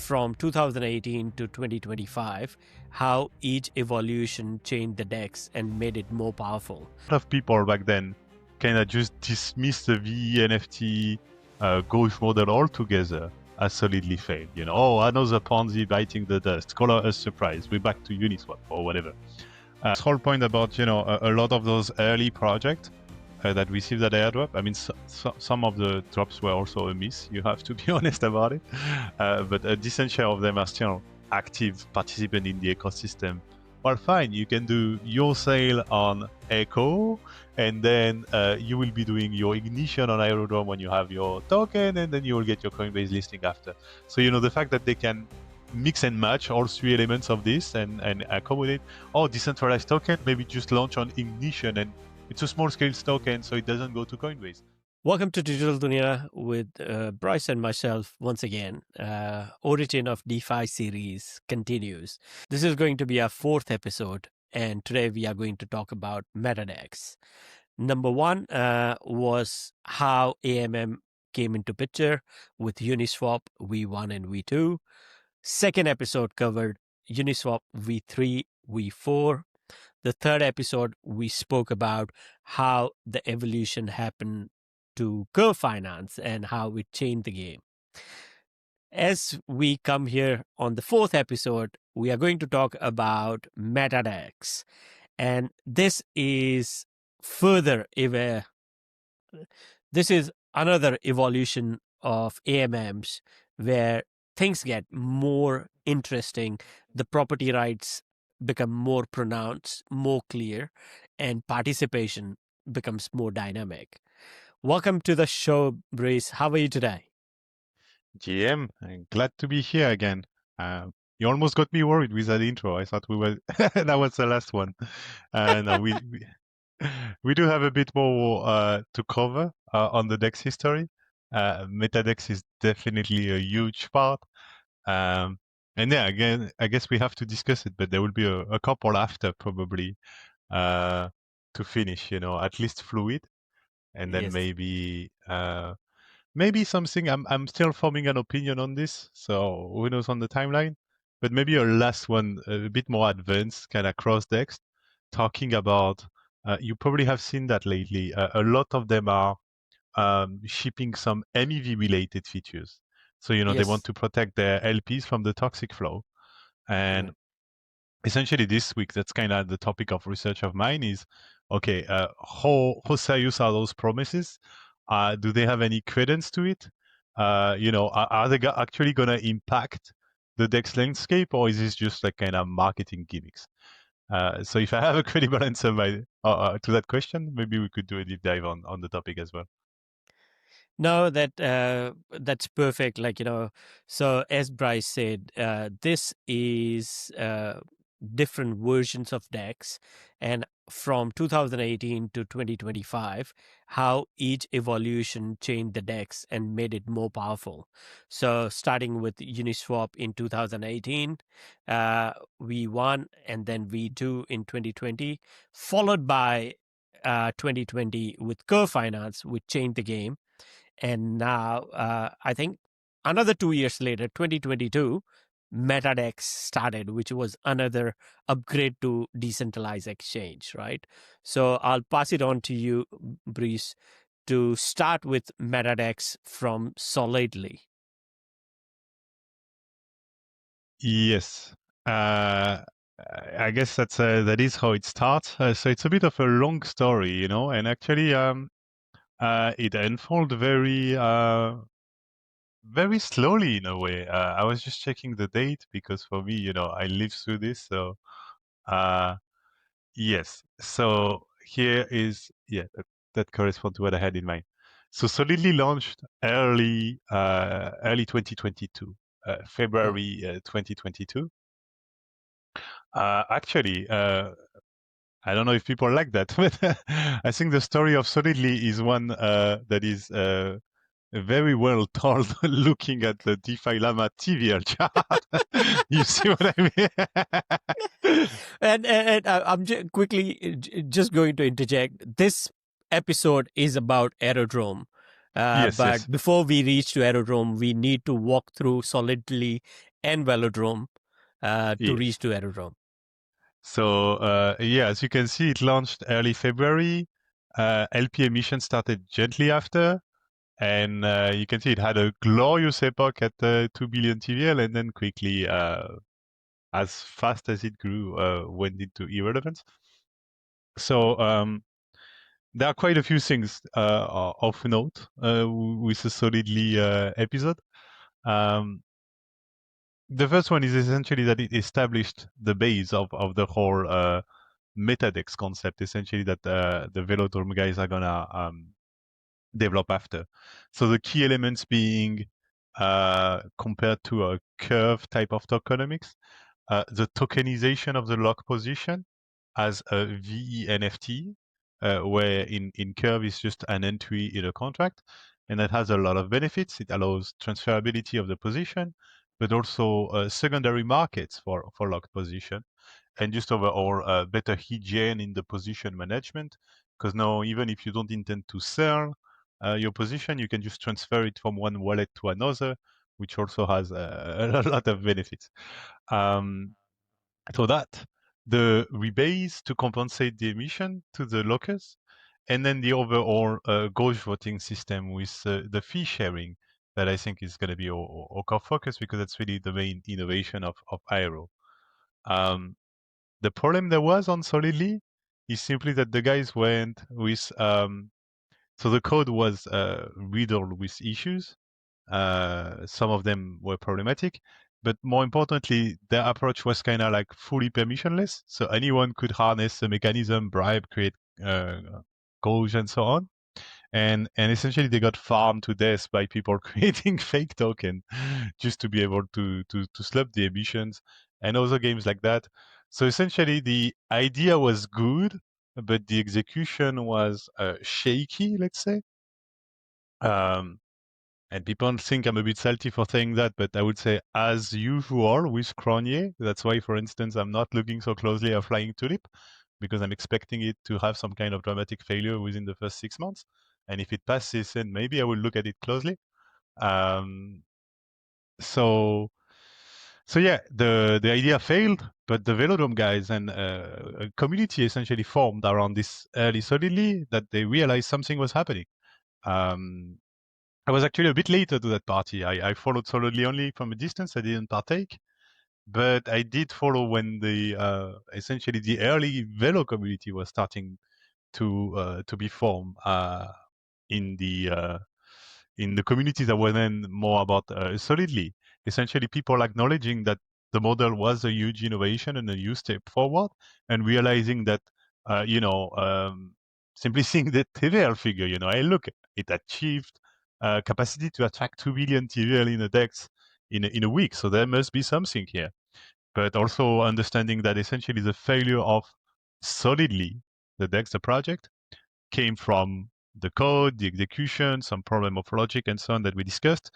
from 2018 to 2025, how each evolution changed the DEX and made it more powerful. A lot of people back then kind of just dismissed the VE NFT growth model altogether as solidly failed. You know, oh, another Ponzi biting the dust. Call us surprise. We're back to Uniswap or whatever. This whole point about, you know, a lot of those early projects that received that airdrop. I mean, some of the drops were also a miss. You have to be honest about it. But a decent share of them are still active participant in the ecosystem. Well, fine, you can do your sale on Echo, and then you will be doing your ignition on Aerodrome when you have your token, and then you will get your Coinbase listing after. So, you know, the fact that they can mix and match all three elements of this and accommodate, oh, decentralized token, maybe just launch on ignition, and it's a small scale token, so it doesn't go to Coinbase. Welcome to Digital Dunia with Bryce and myself once again. Origin of DeFi series continues. This is going to be our fourth episode, and today we are going to talk about MetaDEX. Number one was how AMM came into picture with Uniswap V1 and V2. Second episode covered Uniswap V3, V4. The third episode, we spoke about how the evolution happened to Curve Finance and how it changed the game. As we come here on the fourth episode, we are going to talk about MetaDEX. And this is this is another evolution of AMMs where things get more interesting. The property rights become more pronounced, more clear, and participation becomes more dynamic. Welcome to the show, Brice. How are you today? GM, I'm glad to be here again. You almost got me worried with that intro. I thought we were that was the last one. No, we do have a bit more to cover on the DEX history. MetaDEX is definitely a huge part. And yeah, again, I guess we have to discuss it, but there will be a couple after probably to finish, you know, at least fluid. And then Yes. maybe something, I'm still forming an opinion on this, so who knows on the timeline, but maybe a last one, a bit more advanced, kind of cross-DEX, talking about, you probably have seen that lately, a lot of them are shipping some MEV-related features. So, you know, they want to protect their LPs from the toxic flow. And essentially this week, that's kind of the topic of research of mine is, okay, how serious are those promises? Do they have any credence to it? You know, are they actually going to impact the DEX landscape, or is this just like kind of marketing gimmicks? So if I have a credible answer to that question, maybe we could do a deep dive on the topic as well. No, that's perfect. Like, you know, so as Bryce said, this is different versions of DEX, and from 2018 to 2025, how each evolution changed the DEX and made it more powerful. So starting with Uniswap in 2018, V1 and then V2 in 2020, followed by 2020 with Curve Finance, which changed the game. And now, I think another 2 years later, 2022, MetaDEX started, which was another upgrade to decentralized exchange, right? So I'll pass it on to you, Brice, to start with MetaDEX from Solidly. Yes. I guess that is how it starts. So it's a bit of a long story, you know, and actually, it unfolded very slowly in a way. I was just checking the date because for me, you know, I lived through this. So, yes. So here is, that corresponds to what I had in mind. So Solidly launched early 2022, February 2022. Actually, I don't know if people like that, but I think the story of Solidly is one that is very well told looking at the DeFi Llama TVL chart. You see what I mean? And I'm quickly just going to interject. This episode is about Aerodrome. But before we reach to Aerodrome, we need to walk through Solidly and Velodrome to Yeah. reach to Aerodrome. So as you can see, it launched early February. LP emission started gently after, and you can see it had a glorious epoch at 2 billion TVL, and then quickly, as fast as it grew, went into irrelevance. So there are quite a few things of note with the Solidly episode. The first one is essentially that it established the base of the whole MetaDEX concept, essentially that the Velodrome guys are gonna develop after. So the key elements being compared to a curve type of tokenomics, the tokenization of the lock position as a VE NFT, where in Curve is just an entry in a contract, and that has a lot of benefits. It allows transferability of the position, but also secondary markets for locked position, and just overall better hygiene in the position management. Because now, even if you don't intend to sell your position, you can just transfer it from one wallet to another, which also has a lot of benefits. So that the rebase to compensate the emission to the lockers, and then the overall gauge voting system with the fee sharing that I think is going to be our core focus, because that's really the main innovation of Aero. The problem there was on Solidly is simply that the guys went with so the code was riddled with issues. Some of them were problematic, but more importantly, their approach was kind of like fully permissionless. So anyone could harness the mechanism, bribe, create uh, goals, and so on. And essentially, they got farmed to death by people creating fake token just to be able to slap the emissions and other games like that. So essentially, the idea was good, but the execution was shaky, let's say. Um, and people think I'm a bit salty for saying that, but I would say, as usual with Cronier, that's why, for instance, I'm not looking so closely at Flying Tulip, because I'm expecting it to have some kind of dramatic failure within the first 6 months. And if it passes, then maybe I will look at it closely. Um, so, so yeah, the idea failed, but the Velodrome guys and a community essentially formed around this early Solidly, that they realized something was happening. Um, I was actually a bit later to that party. I followed Solidly only from a distance. I didn't partake, but I did follow when the essentially the early Velo community was starting to be formed in the communities that were then more about Solidly. Essentially, people acknowledging that the model was a huge innovation and a huge step forward, and realizing that simply seeing the TVL figure, hey, look, it achieved capacity to attract 2 billion TVL in a DEX in a week. So there must be something here. But also understanding that essentially the failure of Solidly, the DEX, the project, came from the code, the execution, some problem of logic, and so on that we discussed,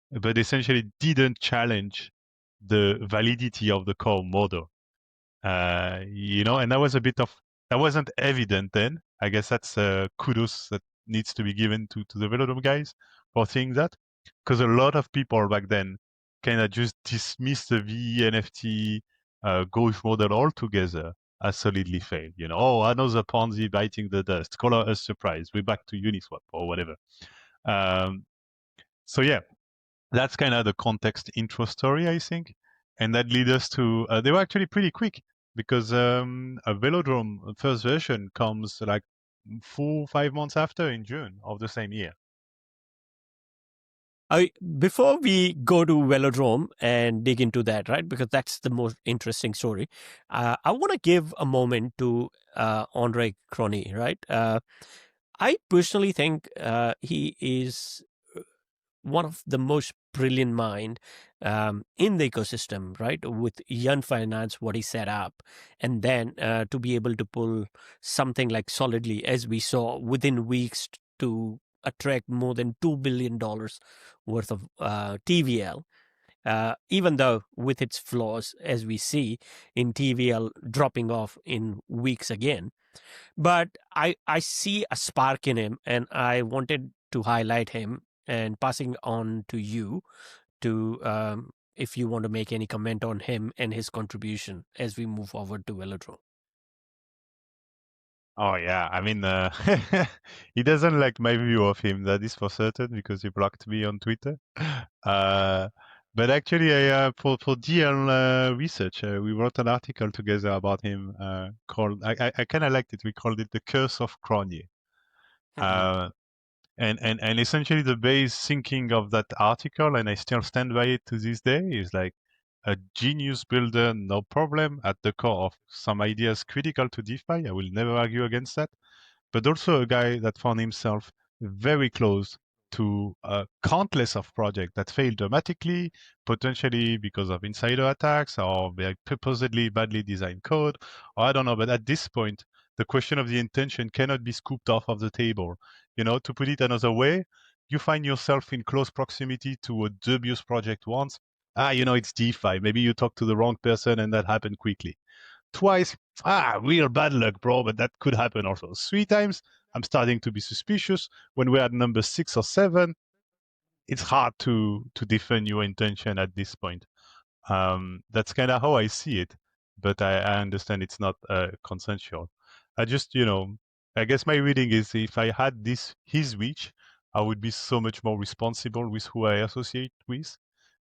but essentially didn't challenge the validity of the core model. And that was that wasn't evident then. I guess that's kudos that needs to be given to the Velodrome guys for seeing that, because a lot of people back then kind of just dismissed the VE NFT Gauge model altogether as solidly failed. Oh, another Ponzi biting the dust. Call us surprise. We're back to Uniswap or whatever. Um, so yeah, that's kind of the context intro story, I think. And that leads us to, they were actually pretty quick, because a Velodrome first version comes like 4 5 months after, in June of the same year. Before we go to Velodrome and dig into that, right, because that's the most interesting story, I want to give a moment to Andre Crony, right? I personally think he is one of the most brilliant mind in the ecosystem, right? With Yun Finance, what he set up, and then to be able to pull something like Solidly, as we saw within weeks, to attract more than $2 billion worth of TVL. Even though with its flaws, as we see in TVL dropping off in weeks again, but I see a spark in him, and I wanted to highlight him and passing on to you to if you want to make any comment on him and his contribution as we move forward to Velodrome. Oh yeah, I mean, he doesn't like my view of him. That is for certain because he blocked me on Twitter. Uh, but actually, for DL research, we wrote an article together about him called. I kind of liked it. We called it "The Curse of Cronje." Uh, and essentially the base thinking of that article, and I still stand by it to this day, is like a genius builder, no problem, at the core of some ideas critical to DeFi. I will never argue against that. But also a guy that found himself very close to countless of projects that failed dramatically, potentially because of insider attacks or very purposely badly designed code, or I don't know. But at this point, the question of the intention cannot be scooped off of the table. You know, to put it another way, you find yourself in close proximity to a dubious project once. It's DeFi. Maybe you talk to the wrong person and that happened quickly. Twice, real bad luck, bro, but that could happen also. 3 times, I'm starting to be suspicious. When we're at number 6 or 7, it's hard to defend your intention at this point. That's kind of how I see it, but I understand it's not consensual. I just, I guess my reading is if I had his reach, I would be so much more responsible with who I associate with.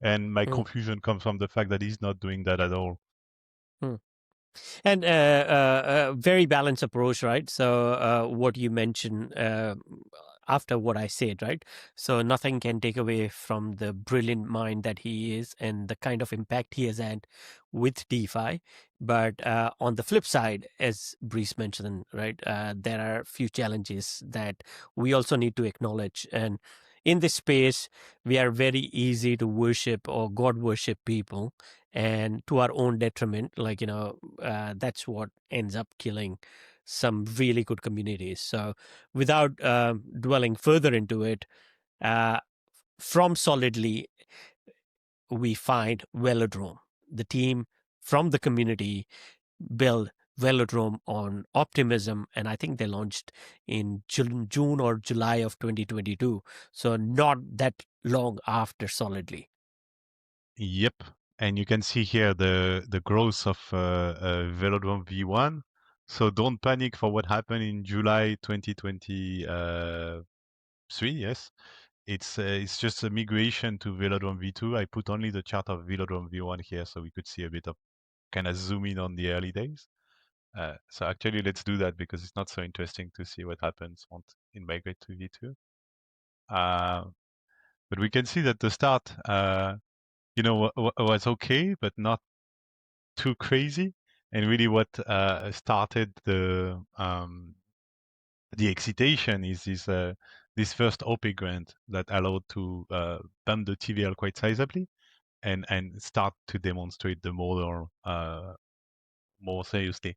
And my Mm, confusion comes from the fact that he's not doing that at all. mm. And very balanced approach, right? So what you mentioned after what I said, right? So nothing can take away from the brilliant mind that he is and the kind of impact he has had with DeFi. But on the flip side, as Breeze mentioned, right, there are a few challenges that we also need to acknowledge. And in this space, we are very easy to worship or God worship people, and to our own detriment. Like, that's what ends up killing some really good communities. So without dwelling further into it, uh, from Solidly, we find Velodrome. The team from the community built Velodrome on Optimism, and I think they launched in June or July of 2022. So not that long after Solidly. Yep. And you can see here the growth of Velodrome V1. So don't panic for what happened in July 2023. Yes, it's just a migration to Velodrome V2. I put only the chart of Velodrome V1 here, so we could see a bit of kind of zoom in on the early days. So actually, let's do that because it's not so interesting to see what happens once it migrate to V2. But we can see that the start, was okay, but not too crazy. And really, what started the excitation is this first OP grant that allowed to bump the TVL quite sizably and start to demonstrate the model more seriously.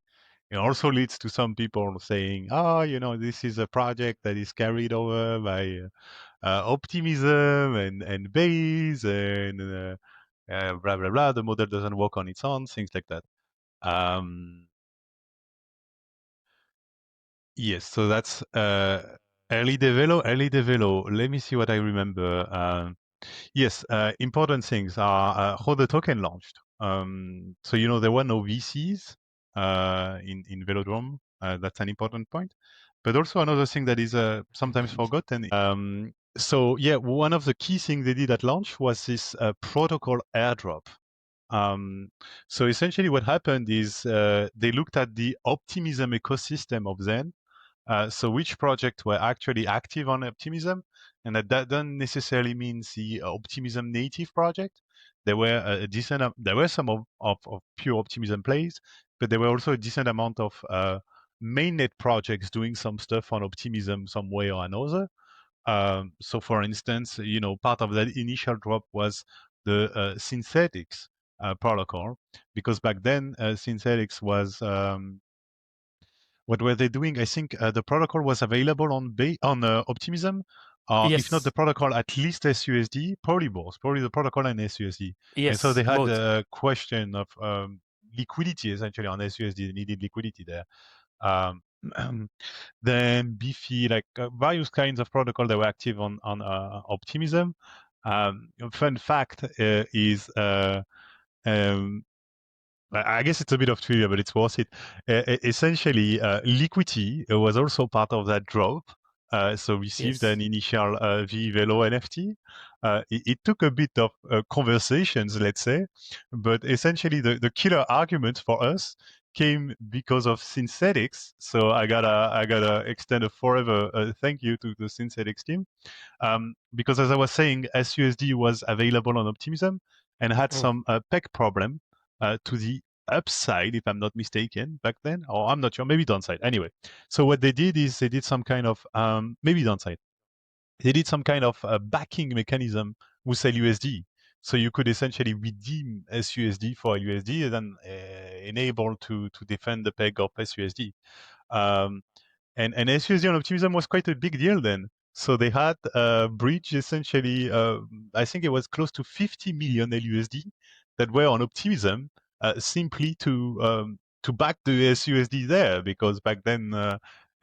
It also leads to some people saying, "Oh, this is a project that is carried over by Optimism and Base and blah blah blah. The model doesn't work on its own, things like that." Um, yes, so that's early develop. Early develop. Let me see what I remember. Yes, important things are how the token launched. So there were no VCs in Velodrome. That's an important point. But also another thing that is sometimes forgotten. So yeah, one of the key things they did at launch was this protocol airdrop. So essentially, what happened is they looked at the optimism ecosystem of Zen. So which projects were actually active on Optimism, and that doesn't necessarily mean the Optimism native project. There were a decent, there were some of pure Optimism plays, but there were also a decent amount of mainnet projects doing some stuff on Optimism some way or another. So for instance, part of that initial drop was the synthetics protocol, because back then synthetics was what were they doing? I think the protocol was available on Optimism. If not the Yes, protocol, at least SUSD, probably both, probably the protocol and SUSD. And so yes, they had both. a question of liquidity essentially on SUSD. They needed liquidity there. Um, then Beefy, like various kinds of protocol that were active on Optimism. Fun fact is um, I guess it's a bit of trivia, but it's worth it. Essentially, Liquidity was also part of that drop. So received Yes. an initial Velo NFT. It took a bit of conversations, let's say, but essentially the killer argument for us came because of synthetics. So I gotta extend a forever thank you to the synthetics team, because as I was saying, SUSD was available on Optimism and had Mm. some peg problem to the upside, if I'm not mistaken, back then, or I'm not sure, maybe downside. Anyway, so what they did is they did some kind of maybe downside. They did some kind of backing mechanism with LUSD. So you could essentially redeem SUSD for USD and then enable to defend the peg of SUSD. Um, and SUSD on Optimism was quite a big deal then. So they had a bridge essentially, I think it was close to 50 million LUSD that were on Optimism simply to back the SUSD there, because back then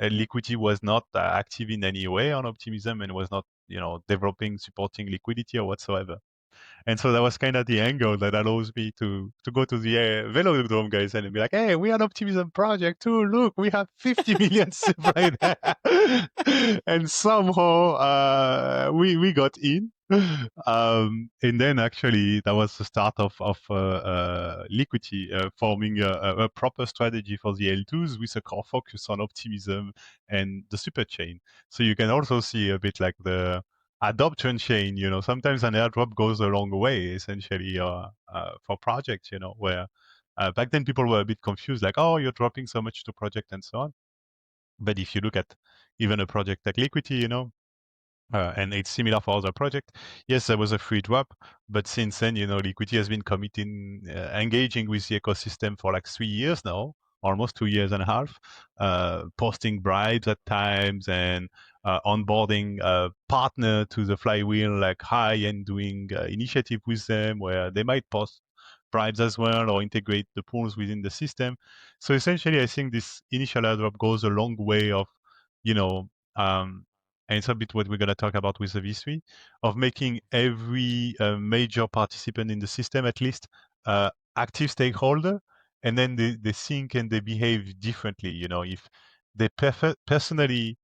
Liquidity was not active in any way on Optimism and was not, developing, supporting liquidity or whatsoever. And so that was kind of the angle that allows me to go to the Velodrome guys and be like, hey, we are an Optimism project too. Look, we have 50 million right there. And somehow we got in. And then actually that was the start of Liquidity forming a proper strategy for the L2s with a core focus on Optimism and the super chain. So you can also see a bit like the adoption chain. Sometimes an airdrop goes a long way, essentially, for projects. Where back then people were a bit confused, like, oh, you're dropping so much to project and so on. But if you look at even a project like Liquidity, and it's similar for other projects. Yes, there was a free drop, but since then, Liquidity has been committing, engaging with the ecosystem for like 3 years now, almost 2 years and a half, posting bribes at times and onboarding a partner to the Flywheel, like High, and doing initiative with them where they might post bribes as well or integrate the pools within the system. So essentially, I think this initial airdrop goes a long way of, you know, um, and it's a bit what we're going to talk about with the V3, of making every major participant in the system at least active stakeholder, and then they think and they behave differently. If they personally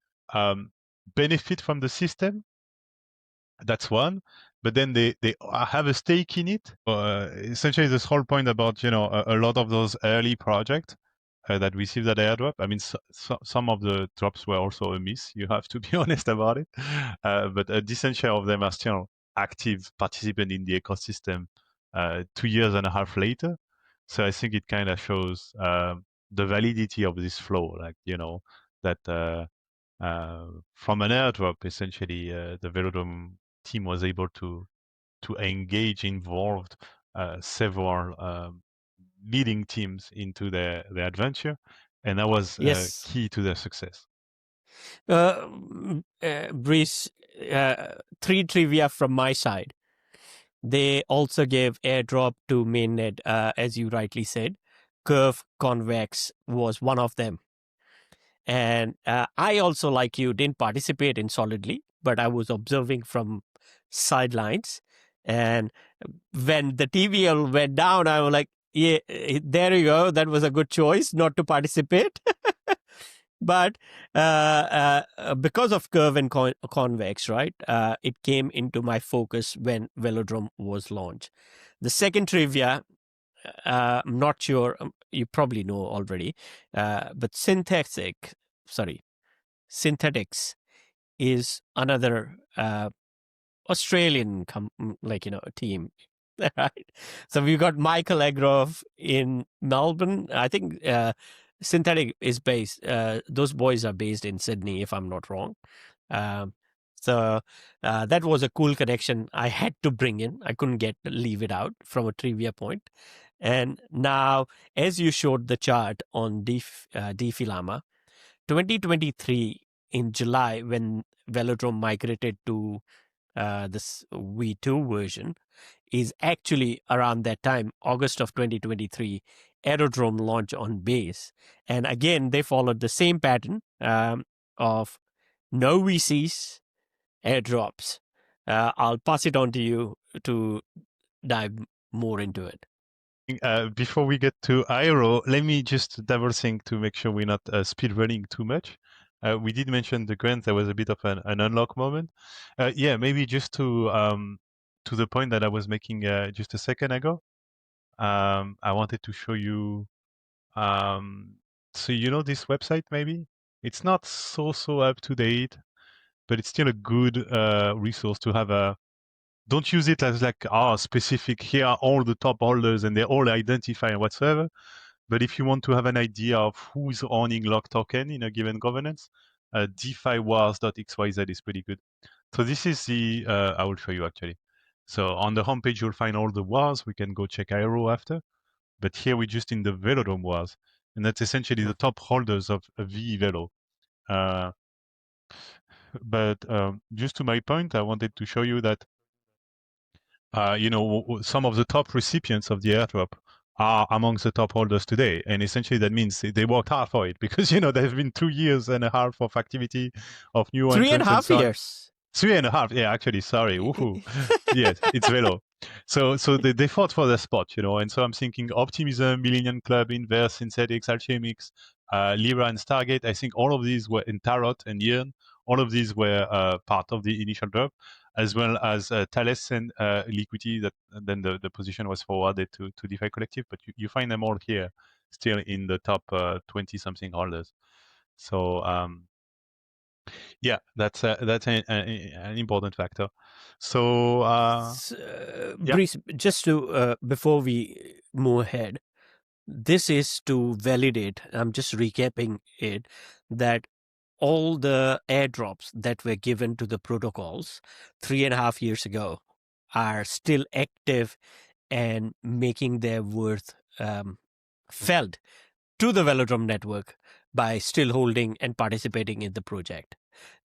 benefit from the system, that's one, but then they have a stake in it. Essentially, this whole point about a lot of those early projects that received that airdrop. I mean, some of the drops were also a miss. You have to be honest about it. But a decent share of them are still active participant in the ecosystem 2 years and a half later. So I think it kind of shows the validity of this flow, like that from an airdrop, essentially, the Velodrome team was able to engage, involved several leading teams into their adventure, and that was Yes. key to their success. Breeze, three trivia from my side. They also gave airdrop to mainnet, as you rightly said. Curve Convex was one of them. And I also, like you, didn't participate in Solidly, but I was observing from sidelines. And when the TVL went down, I was like, yeah, there you go. That was a good choice not to participate. But because of Curve and Convex, right, it came into my focus when Velodrome was launched. The second trivia, I'm not sure, you probably know already, but Synthetics is another Australian team. Right. So we've got Michael Agroff in Melbourne. I think Synthetic is based. Those boys are based in Sydney, if I'm not wrong. Um, so that was a cool connection I had to bring in. I couldn't leave it out from a trivia point. And now, as you showed the chart on DeFi Llama, 2023 in July, when Velodrome migrated to this V2 version, is actually around that time, August of 2023, Aerodrome launched on base. And again, they followed the same pattern of no VCs, airdrops. I'll pass it on to you to dive more into it. Before we get to Aero, let me just double think to make sure we're not speed running too much. We did mention the grant. There was a bit of an unlock moment. Yeah, maybe just to the point that I was making just a second ago. I wanted to show you. So you know this website maybe it's not so up to date, but it's still a good resource to have a. Don't use it as like specific. Here are all the top holders and they all identify and whatsoever. But if you want to have an idea of who's owning lock token in a given governance, DeFiWars.xyz is pretty good. So this is the, I will show you actually. So on the homepage, you'll find all the wars. We can go check Aero after. But here we're just in the Velodrome wars. And that's essentially the top holders of VE Velo. But just to my point, I wanted to show you that some of the top recipients of the airdrop are amongst the top holders today. And essentially that means they worked hard for it because, there's been 2.5 years of activity of new Three and a entrants and half so on. years. 3.5. Yeah, actually, sorry. Woohoo. Yes, it's Velo. So they fought for their spot, and so I'm thinking Optimism, Millennium Club, Inverse, Synthetics, Alchemics, Lyra and Stargate. I think all of these were in Tarot and Yearn. All of these were part of the initial drop, as well as Thales and Liquidity. That then the position was forwarded to DeFi Collective, but you find them all here, still in the top 20 something holders. So yeah, that's an important factor. So yeah, Brice, just to before we move ahead, this is to validate. I'm just recapping it that all the airdrops that were given to the protocols 3.5 years ago are still active and making their worth felt to the Velodrome network by still holding and participating in the project.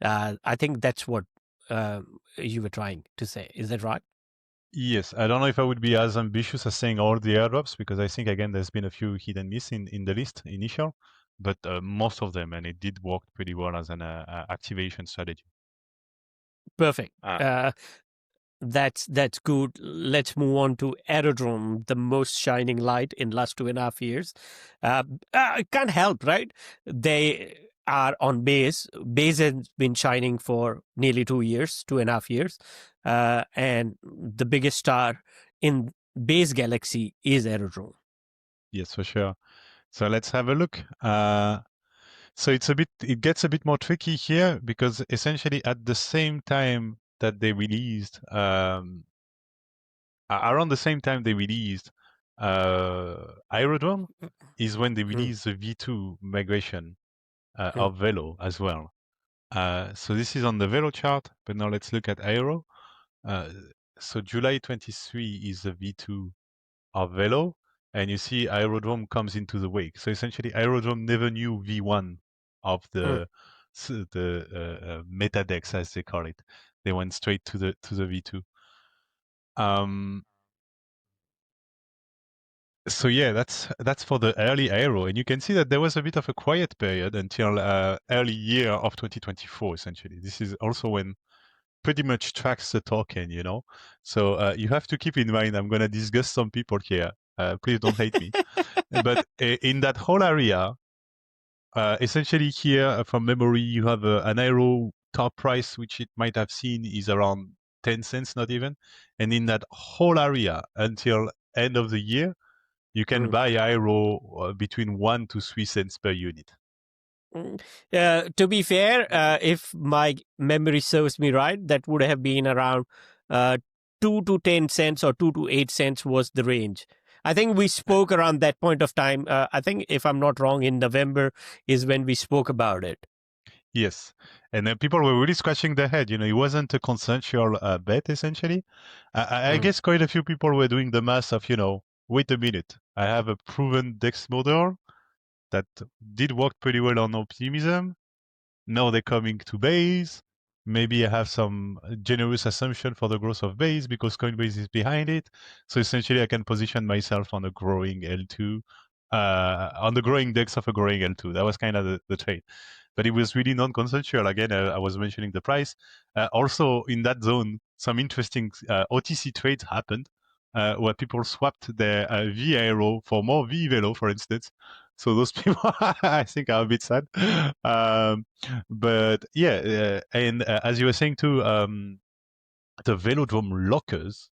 I think that's what you were trying to say. Is that right? yes. I don't know if I would be as ambitious as saying all the airdrops because I think again there's been a few hit and miss in the list initial, but most of them, and it did work pretty well as an activation strategy. Perfect. Ah. That's good. Let's move on to Aerodrome, the most shining light in last 2.5 years. I can't help, right? They are on base. Base has been shining for nearly 2 years, 2.5 years, and the biggest star in base galaxy is Aerodrome. Yes, for sure. So let's have a look. So it gets a bit more tricky here because essentially at the same time that they released, around the same time they released Aerodrome is when they released the V2 migration of Velo as well. So this is on the Velo chart, but now let's look at Aero. So July 23 is the V2 of Velo, and you see Aerodrome comes into the wake. So essentially, Aerodrome never knew V1 of the MetaDEX, as they call it. They went straight to the V2. So yeah, that's for the early Aero, and you can see that there was a bit of a quiet period until early year of 2024. Essentially, this is also when pretty much tracks the token, So you have to keep in mind, I'm going to disgust some people here. Please don't hate me. But in that whole area, essentially here from memory, you have an Aero top price, which it might have seen is around 10 cents, not even. And in that whole area until end of the year, you can buy Aero between 1 to 3 cents per unit. To be fair, if my memory serves me right, that would have been around 2 to 10 cents or 2 to 8 cents was the range. I think we spoke around that point of time. I think, if I'm not wrong, in November is when we spoke about it. Yes. And then people were really scratching their head. It wasn't a consensual bet, essentially. I guess quite a few people were doing the math of, wait a minute, I have a proven DEX model that did work pretty well on Optimism. Now they're coming to Base. Maybe I have some generous assumption for the growth of Base because Coinbase is behind it. So essentially, I can position myself on a growing L2, on the growing DEX of a growing L2. That was kind of the trade. but it was really non-consensual. Again, I was mentioning the price. Also, in that zone, some interesting OTC trades happened where people swapped their V Aero for more V Velo, for instance. So those people, I think, are a bit sad. But yeah, and as you were saying too, the Velodrome lockers,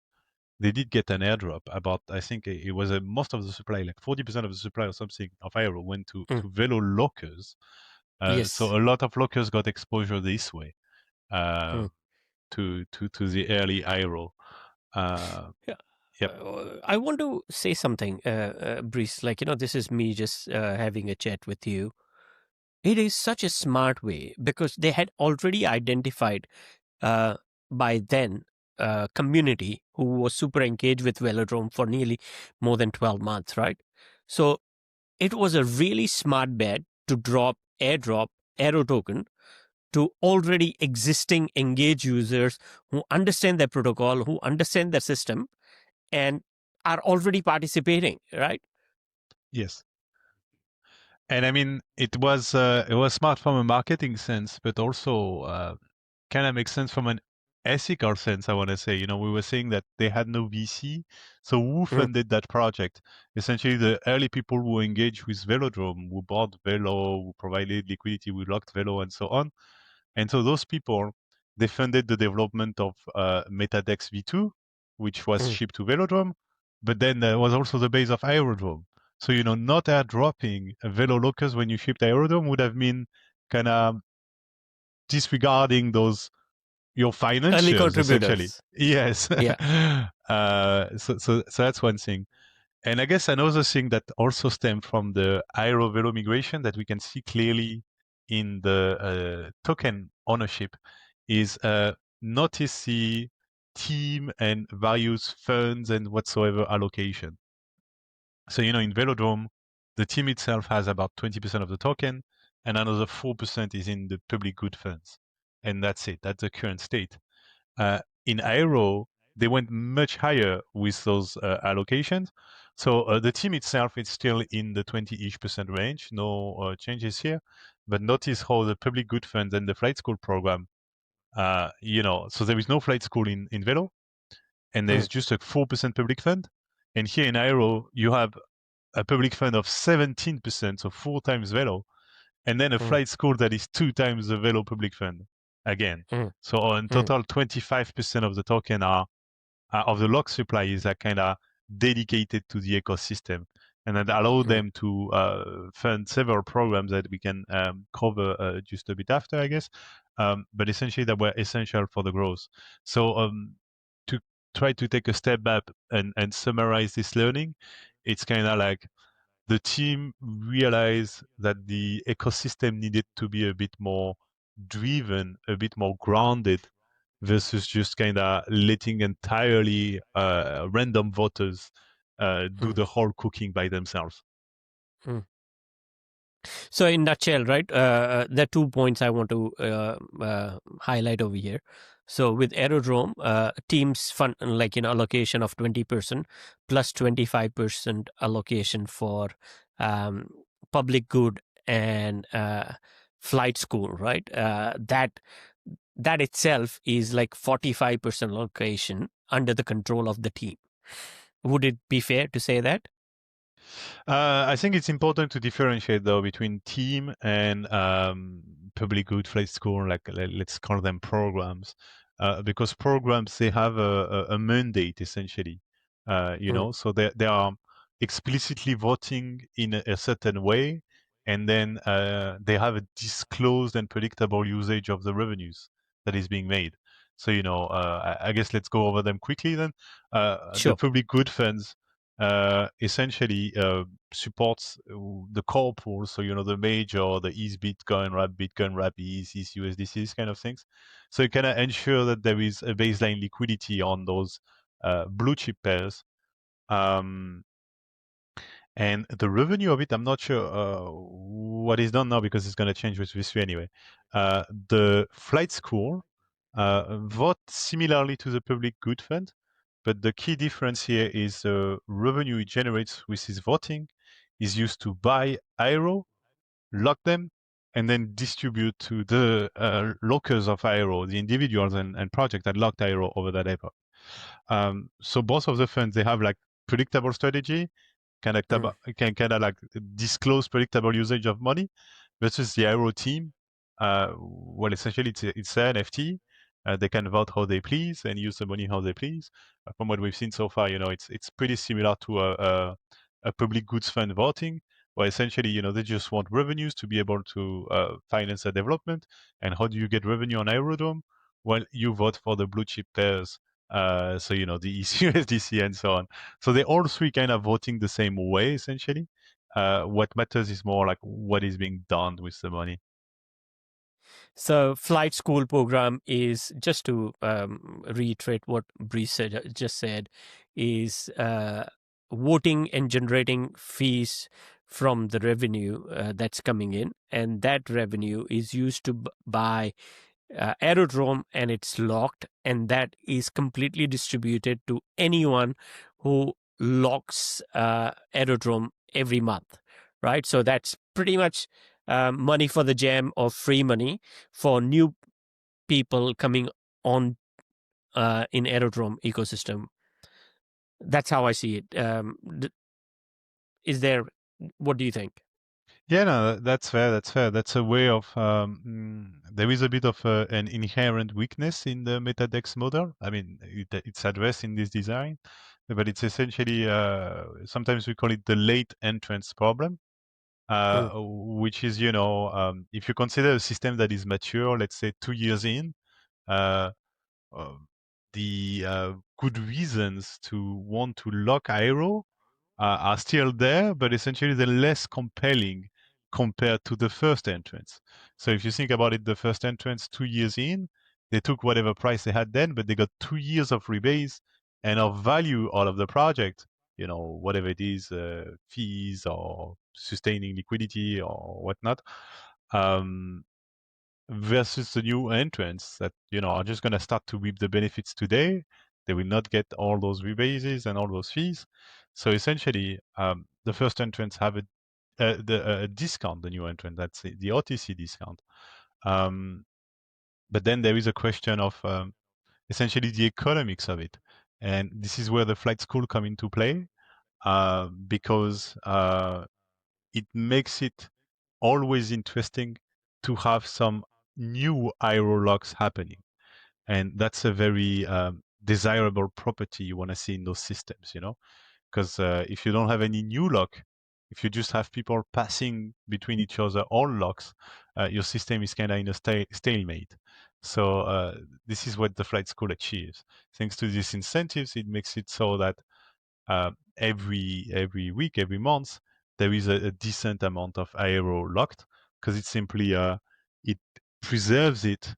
they did get an airdrop about, I think it was most of the supply, like 40% of the supply or something of Aero went to Velo lockers. Yes. So a lot of lockers got exposure this way Mm. to the early Aero. Yeah. Yep. I want to say something, Brice. Like, this is me just having a chat with you. It is such a smart way because they had already identified uh, by then community who was super engaged with Velodrome for nearly more than 12 months, right? So it was a really smart bet to airdrop Aero token to already existing engaged users who understand their protocol, who understand their system, and are already participating, right? Yes. And I mean, it was smart from a marketing sense, but also kind of makes sense from an ethical sense. I want to say, we were saying that they had no VC, so who Mm, funded that project? Essentially, the early people who engaged with Velodrome, who bought Velo, who provided liquidity, who locked Velo, and so on. And so those people, they funded the development of MetaDEX V2, which was mm. shipped to Velodrome, but then there was also the base of Aerodrome. So, not airdropping Velo lockers when you shipped Aerodrome would have been kind of disregarding your Early financials, essentially. contributors. Yes. Yeah. So that's one thing. And I guess another thing that also stemmed from the Aero Velo migration that we can see clearly in the token ownership is notice the team and various funds and whatsoever allocation. So, in Velodrome, the team itself has about 20% of the token, and another 4% is in the public good funds. And that's it. That's the current state. In Aero, they went much higher with those allocations. So the team itself is still in the 20-ish% range. No changes here. But notice how the public good funds and the flight school program, so there is no flight school in Velo, and Mm, there's just a 4% public fund. And here in Aero, you have a public fund of 17%, so 4 times Velo, and then a mm, flight school that is 2 times the Velo public fund again. mm, So in mm, total, 25% of the token of the lock supply is kind of dedicated to the ecosystem, and that allow mm, them to fund several programs that we can cover just a bit after, I guess. But essentially, that were essential for the growth. So to try to take a step back and summarize this learning, it's kind of like the team realized that the ecosystem needed to be a bit more driven, a bit more grounded, versus just kind of letting entirely random voters do mm, the whole cooking by themselves. mm. So, in nutshell, right, there are 2 points I want to highlight over here. So, with Aerodrome, teams fund allocation of 20% plus 25% allocation for um, public good and flight school, right? That itself is like 45% allocation under the control of the team. Would it be fair to say that? I think it's important to differentiate though between team and public good flight school, like let's call them programs, because programs they have a mandate essentially, Mm, so they are explicitly voting in a certain way, and then they have a disclosed and predictable usage of the revenues that is being made. So I guess let's go over them quickly then. The sure. public good funds essentially supports the core pool. So, the major, the East Bitcoin, Wrap East, East USDC, these kind of things. So you kind of ensure that there is a baseline liquidity on those blue chip pairs. Um, and the revenue of it, I'm not sure what is done now because it's going to change with V3 anyway. The flight school vote similarly to the public good fund, but the key difference here is the revenue it generates with its voting is used to buy Aero, lock them, and then distribute to the lockers of Aero, the individuals and projects that locked Aero over that epoch. So both of the funds, they have like predictable strategy, can kind of like disclose predictable usage of money, versus the Aero team. Well, essentially, it's an NFT. They can vote how they please and use the money how they please. From what we've seen so far, it's pretty similar to a public goods fund voting, where essentially, they just want revenues to be able to finance their development. And how do you get revenue on Aerodrome? Well, you vote for the blue chip pairs. So the EC, USDC, and so on. So they all three kind of voting the same way, essentially. What matters is more like what is being done with the money. So flight school program is, just to reiterate what Breeze just said, is voting and generating fees from the revenue that's coming in, and that revenue is used to buy Aerodrome, and it's locked, and that is completely distributed to anyone who locks Aerodrome every month, right? So that's pretty much money for the jam, or free money for new people coming on in Aerodrome ecosystem. That's how I see it. Is there? What do you think? Yeah, no, that's fair. That's fair. That's a way of. There is a bit of an inherent weakness in the MetaDEX model. I mean, it's addressed in this design, but it's essentially sometimes we call it the late entrance problem, Mm. which is if you consider a system that is mature, let's say 2 years in, uh, uh, the good reasons to want to lock Aero are still there, but essentially they're less compelling compared to the first entrance. So if you think about it, the first entrance 2 years in, they took whatever price they had then, but they got 2 years of rebase and of value out of the project, whatever it is, fees or sustaining liquidity or whatnot. Um, Versus the new entrants that are just going to start to reap the benefits today. They will not get all those rebases and all those fees. So essentially, the first entrants have a discount. The new entrant, that's the OTC discount. But then there is a question of essentially the economics of it, and this is where the flight school come into play, because it makes it always interesting to have some new aero locks happening. And that's a very desirable property you want to see in those systems, because if you don't have any new lock, if you just have people passing between each other all locks, your system is kind of in a stalemate. So this is what the flight school achieves. Thanks to these incentives, it makes it so that every week, every month, there is a decent amount of aero locked, because it's simply it preserves it,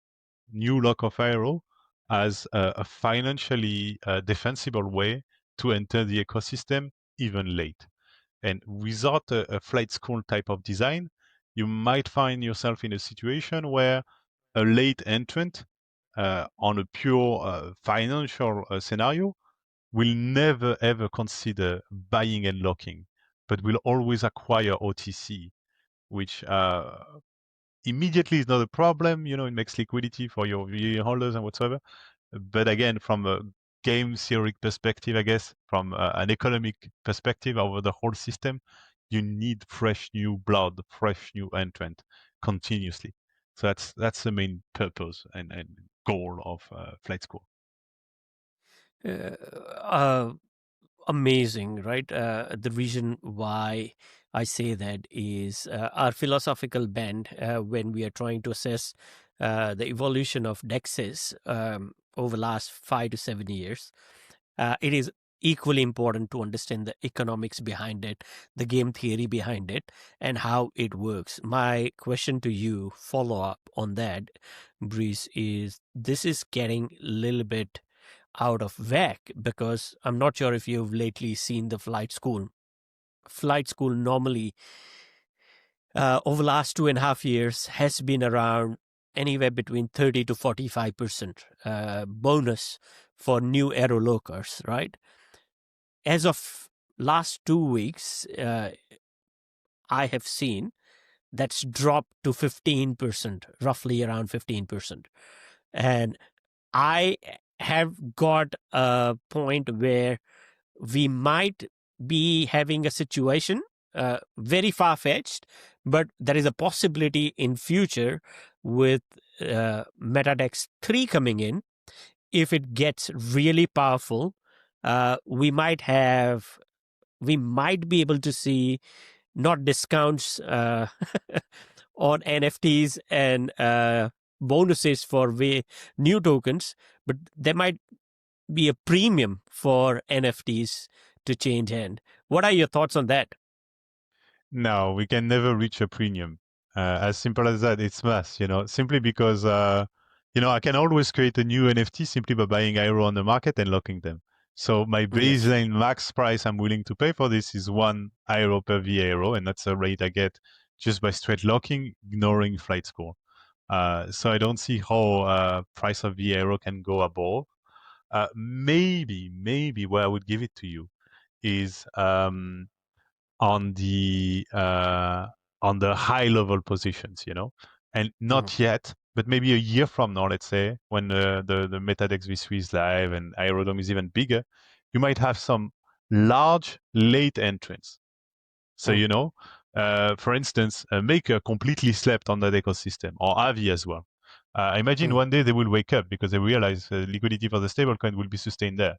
new lock of aero, as a financially defensible way to enter the ecosystem even late. And without a flight school type of design, you might find yourself in a situation where a late entrant on a pure financial scenario will never ever consider buying and locking, but will always acquire OTC, which immediately is not a problem. It makes liquidity for your VA holders and whatsoever. But again, from a game theoretic perspective, I guess, from an economic perspective over the whole system, you need fresh new blood, fresh new entrant continuously. So that's the main purpose and goal of Flight School. Uh, uh, Amazing, right? The reason why I say that is our philosophical bend when we are trying to assess the evolution of DEXs over the last 5 to 7 years. It is equally important to understand the economics behind it, the game theory behind it, and how it works. My question to you, follow up on that, Breeze, is this is getting a little bit out of whack, because I'm not sure if you've lately seen the flight school. Flight school normally over last 2.5 years has been around anywhere between 30 to 45% bonus for new aerolocers, right? As of last 2 weeks, I have seen that's dropped to 15%, roughly around 15%. And I have got a point where we might be having a situation very far-fetched, but there is a possibility in future with MetaDEX 3 coming in. If it gets really powerful, we might be able to see not discounts on NFTs and bonuses for new tokens, but there might be a premium for NFTs to change hand. What are your thoughts on that? No, we can never reach a premium. As simple as that. It's math, simply because, I can always create a new NFT simply by buying Aero on the market and locking them. So my Yes. baseline max price I'm willing to pay for this is 1 Aero per V Aero, and that's a rate I get just by straight locking, ignoring flight score. So I don't see how price of V Aero can go above. Maybe where I would give it to you is on the high level positions, and Mhm. not yet, but maybe a year from now, let's say, when the MetaDEX V3 is live and Aerodrome is even bigger, you might have some large late entrants. So, Mm. for instance, Maker completely slept on that ecosystem, or Avi as well. I imagine Mm. one day they will wake up because they realize liquidity for the stablecoin will be sustained there.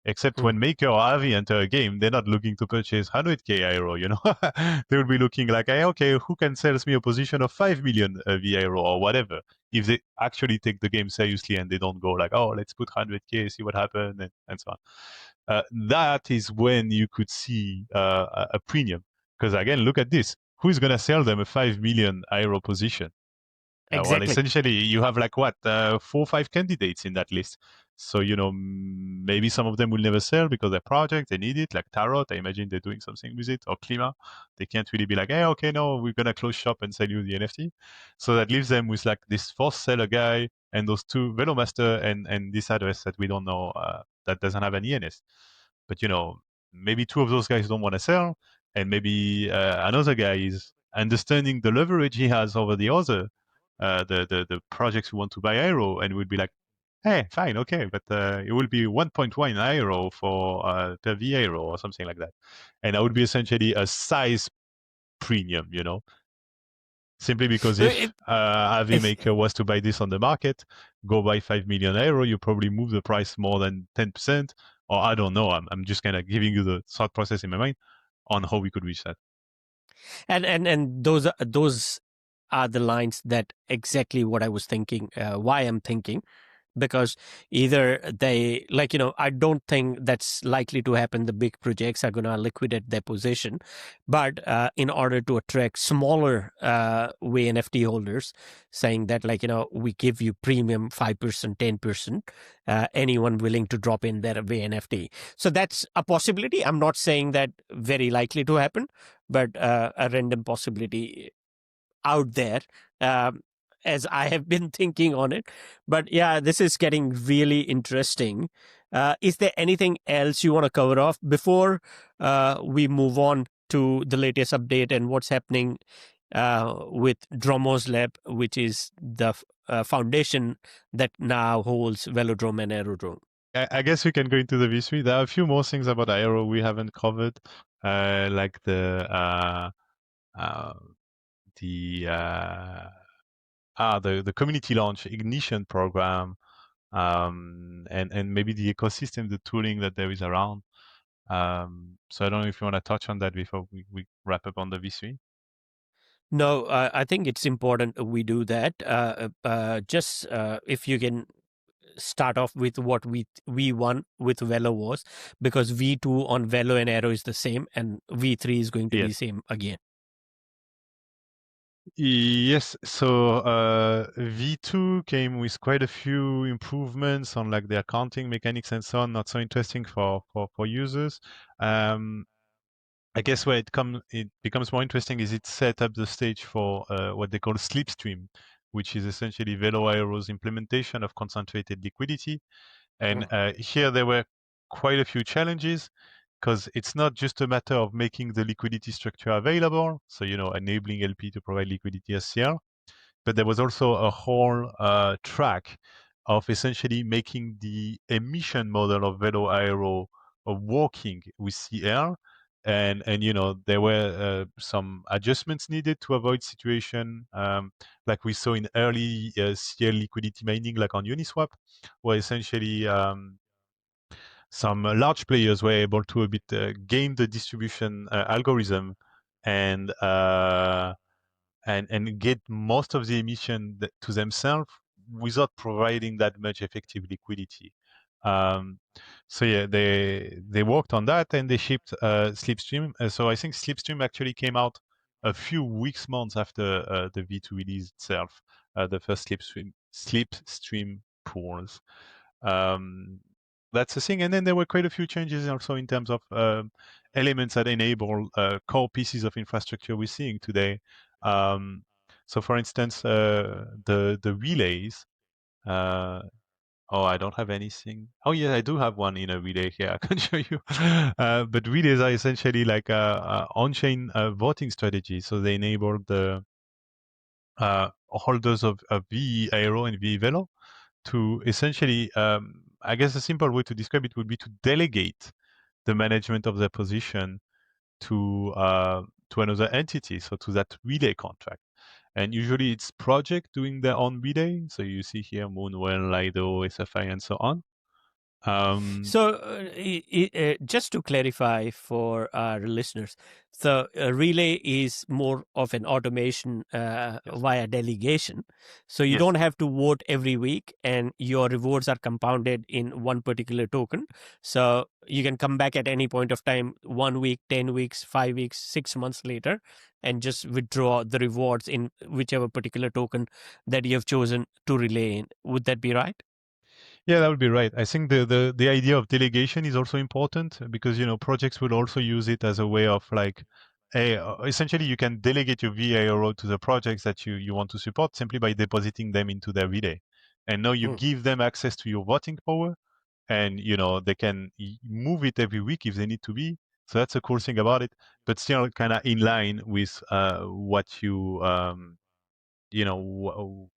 Except Mm. when Maker or Avi enter a game, they're not looking to purchase 100k Aero, they will be looking like, hey, okay, who can sell me a position of 5 million V Aero or whatever, if they actually take the game seriously and they don't go like, oh, let's put 100k, see what happens, and so on. That is when you could see a premium. Because again, look at this. Who is going to sell them a 5 million Aero position? Well, Exactly. essentially, you have like what 4 or 5 candidates in that list. So maybe some of them will never sell because their project they need it. Like Tarot, I imagine they're doing something with it, or Klima. They can't really be like, hey, okay, no, we're gonna close shop and sell you the NFT. So that leaves them with like this forced seller guy and those two Velomaster and this address that we don't know that doesn't have an ENS. But maybe two of those guys don't want to sell, and maybe another guy is understanding the leverage he has over the other the projects who want to buy Aero, and would be like, hey, fine, okay, but it will be 1.1 Aero for per V Aero or something like that, and that would be essentially a size premium, simply because if It, Avi it's, Maker was to buy this on the market, go buy 5 million Aero, you probably move the price more than 10%, or I don't know. I'm just kind of giving you the thought process in my mind on how we could reach that. and those are the lines that exactly what I was thinking. Why I'm thinking, because either they I don't think that's likely to happen. The big projects are going to liquidate their position, but in order to attract smaller way NFT holders, saying that we give you premium 5%, 10%, anyone willing to drop in their way NFT. So that's a possibility. I'm not saying that very likely to happen, but a random possibility out there, um, as I have been thinking on it. But yeah, this is getting really interesting. Is there anything else you want to cover off before we move on to the latest update and what's happening with Dromas Lab, which is the foundation that now holds Velodrome and Aerodrome? I guess we can go into the V3. There are a few more things about Aero we haven't covered, like uh, the community launch ignition program, and maybe the ecosystem, the tooling that there is around. So I don't know if you want to touch on that before we wrap up on the V3. No, I think it's important we do that. Just if you can start off with what we won with Velo was, because V2 on Velo and Aero is the same, and V3 is going to be Yes. same again. Yes, so V2 came with quite a few improvements on like the accounting mechanics and so on, not so interesting for users. Um, I guess where it becomes more interesting is it set up the stage for what they call Slipstream, which is essentially Velo Aero's implementation of concentrated liquidity. And Mm. here there were quite a few challenges. because it's not just a matter of making the liquidity structure available, so enabling LP to provide liquidity as CL, but there was also a whole track of essentially making the emission model of Velo Aero working with CL. And there were some adjustments needed to avoid situation like we saw in early CL liquidity mining, like on Uniswap, where essentially some large players were able to a bit game the distribution algorithm and and get most of the emission to themselves without providing that much effective liquidity. Um, so yeah, they worked on that and they shipped Slipstream. So I think Slipstream actually came out a few weeks, months after the V2 release itself, the first Slipstream pools. Um, that's the thing. And then there were quite a few changes also in terms of elements that enable core pieces of infrastructure we're seeing today. So, for instance, the relays. Oh, I don't have anything. Oh, yeah, I do have one in a relay here. I can show you. But relays are essentially like on-chain voting strategy. So they enable the holders of VE Aero and VE Velo to essentially, I guess a simple way to describe it would be to delegate the management of their position to another entity, so to that relay contract. And usually it's project doing their own relay. So you see here Moonwell, Lido, SFI, and so on. So, just to clarify for our listeners, so relay is more of an automation Yes. via delegation. So you Yes. don't have to vote every week, and your rewards are compounded in one particular token. So you can come back at any point of time, 1 week, 10 weeks, 5 weeks, 6 months later, and just withdraw the rewards in whichever particular token that you have chosen to relay in. Would that be right? Yeah, that would be right. I think the idea of delegation is also important because projects will also use it as a way of like, hey, essentially you can delegate your VARO to the projects that you want to support simply by depositing them into their relay, and now you Hmm. give them access to your voting power, and they can move it every week if they need to be. So that's a cool thing about it, but still kind of in line with what you know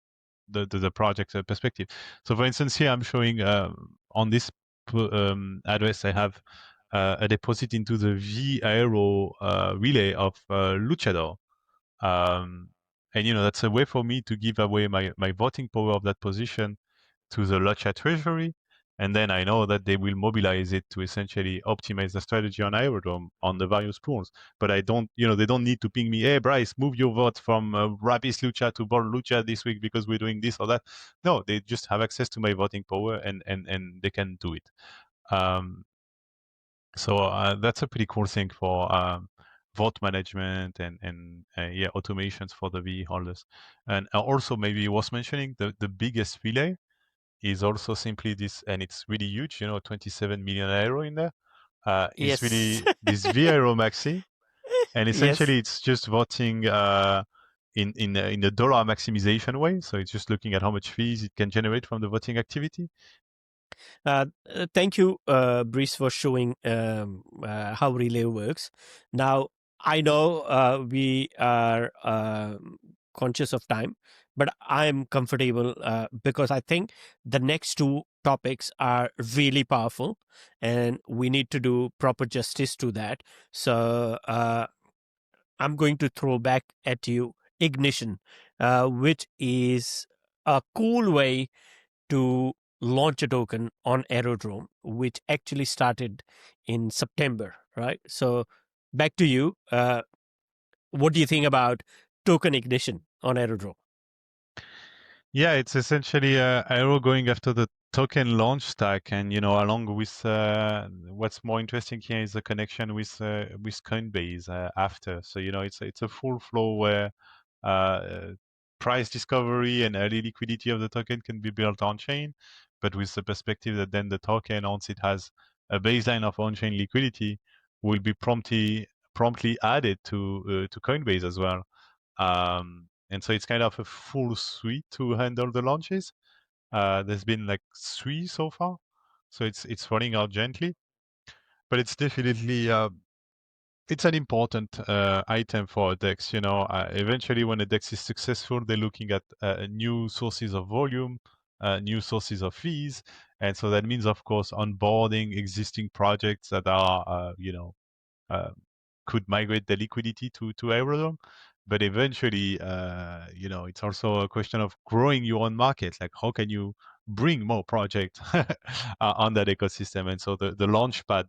the project perspective. So for instance, here I'm showing on this address, I have a deposit into the V Aero relay of Luchador. Um, and that's a way for me to give away my voting power of that position to the Lucha treasury. And then I know that they will mobilize it to essentially optimize the strategy on Aerodrome on the various pools. But I don't, they don't need to ping me, hey, Bryce, move your vote from Rapis Lucha to Ball Lucha this week because we're doing this or that. No, they just have access to my voting power and they can do it. Um, so that's a pretty cool thing for vote management and yeah, automations for the VE holders. And also maybe worth mentioning the biggest relay is also simply this, and it's really huge, 27 million euro in there. Is Yes. really this V Aero Maxi, and Yes. essentially it's just voting in a dollar maximization way. So it's just looking at how much fees it can generate from the voting activity. Thank you, Brice, for showing how relay works. Now, I know we are conscious of time, but I'm comfortable because I think the next two topics are really powerful and we need to do proper justice to that. So, I'm going to throw back at you Ignition, which is a cool way to launch a token on Aerodrome, which actually started in September, right? So back to you. What do you think about token ignition on Aerodrome? Yeah, it's essentially Aero going after the token launch stack, and along with what's more interesting here is the connection with Coinbase after. So it's a full flow where uh, price discovery and early liquidity of the token can be built on chain, but with the perspective that then the token, once it has a baseline of on chain liquidity, will be promptly added to Coinbase as well. And so it's kind of a full suite to handle the launches. There's been like 3 so far, so it's rolling out gently. but it's definitely it's an important item for a DEX. Eventually, when a DEX is successful, they're looking at new sources of volume, new sources of fees, and so that means, of course, onboarding existing projects that are, uh, could migrate the liquidity to Aerodrome. But eventually, it's also a question of growing your own market. Like, how can you bring more projects on that ecosystem? And so the launchpad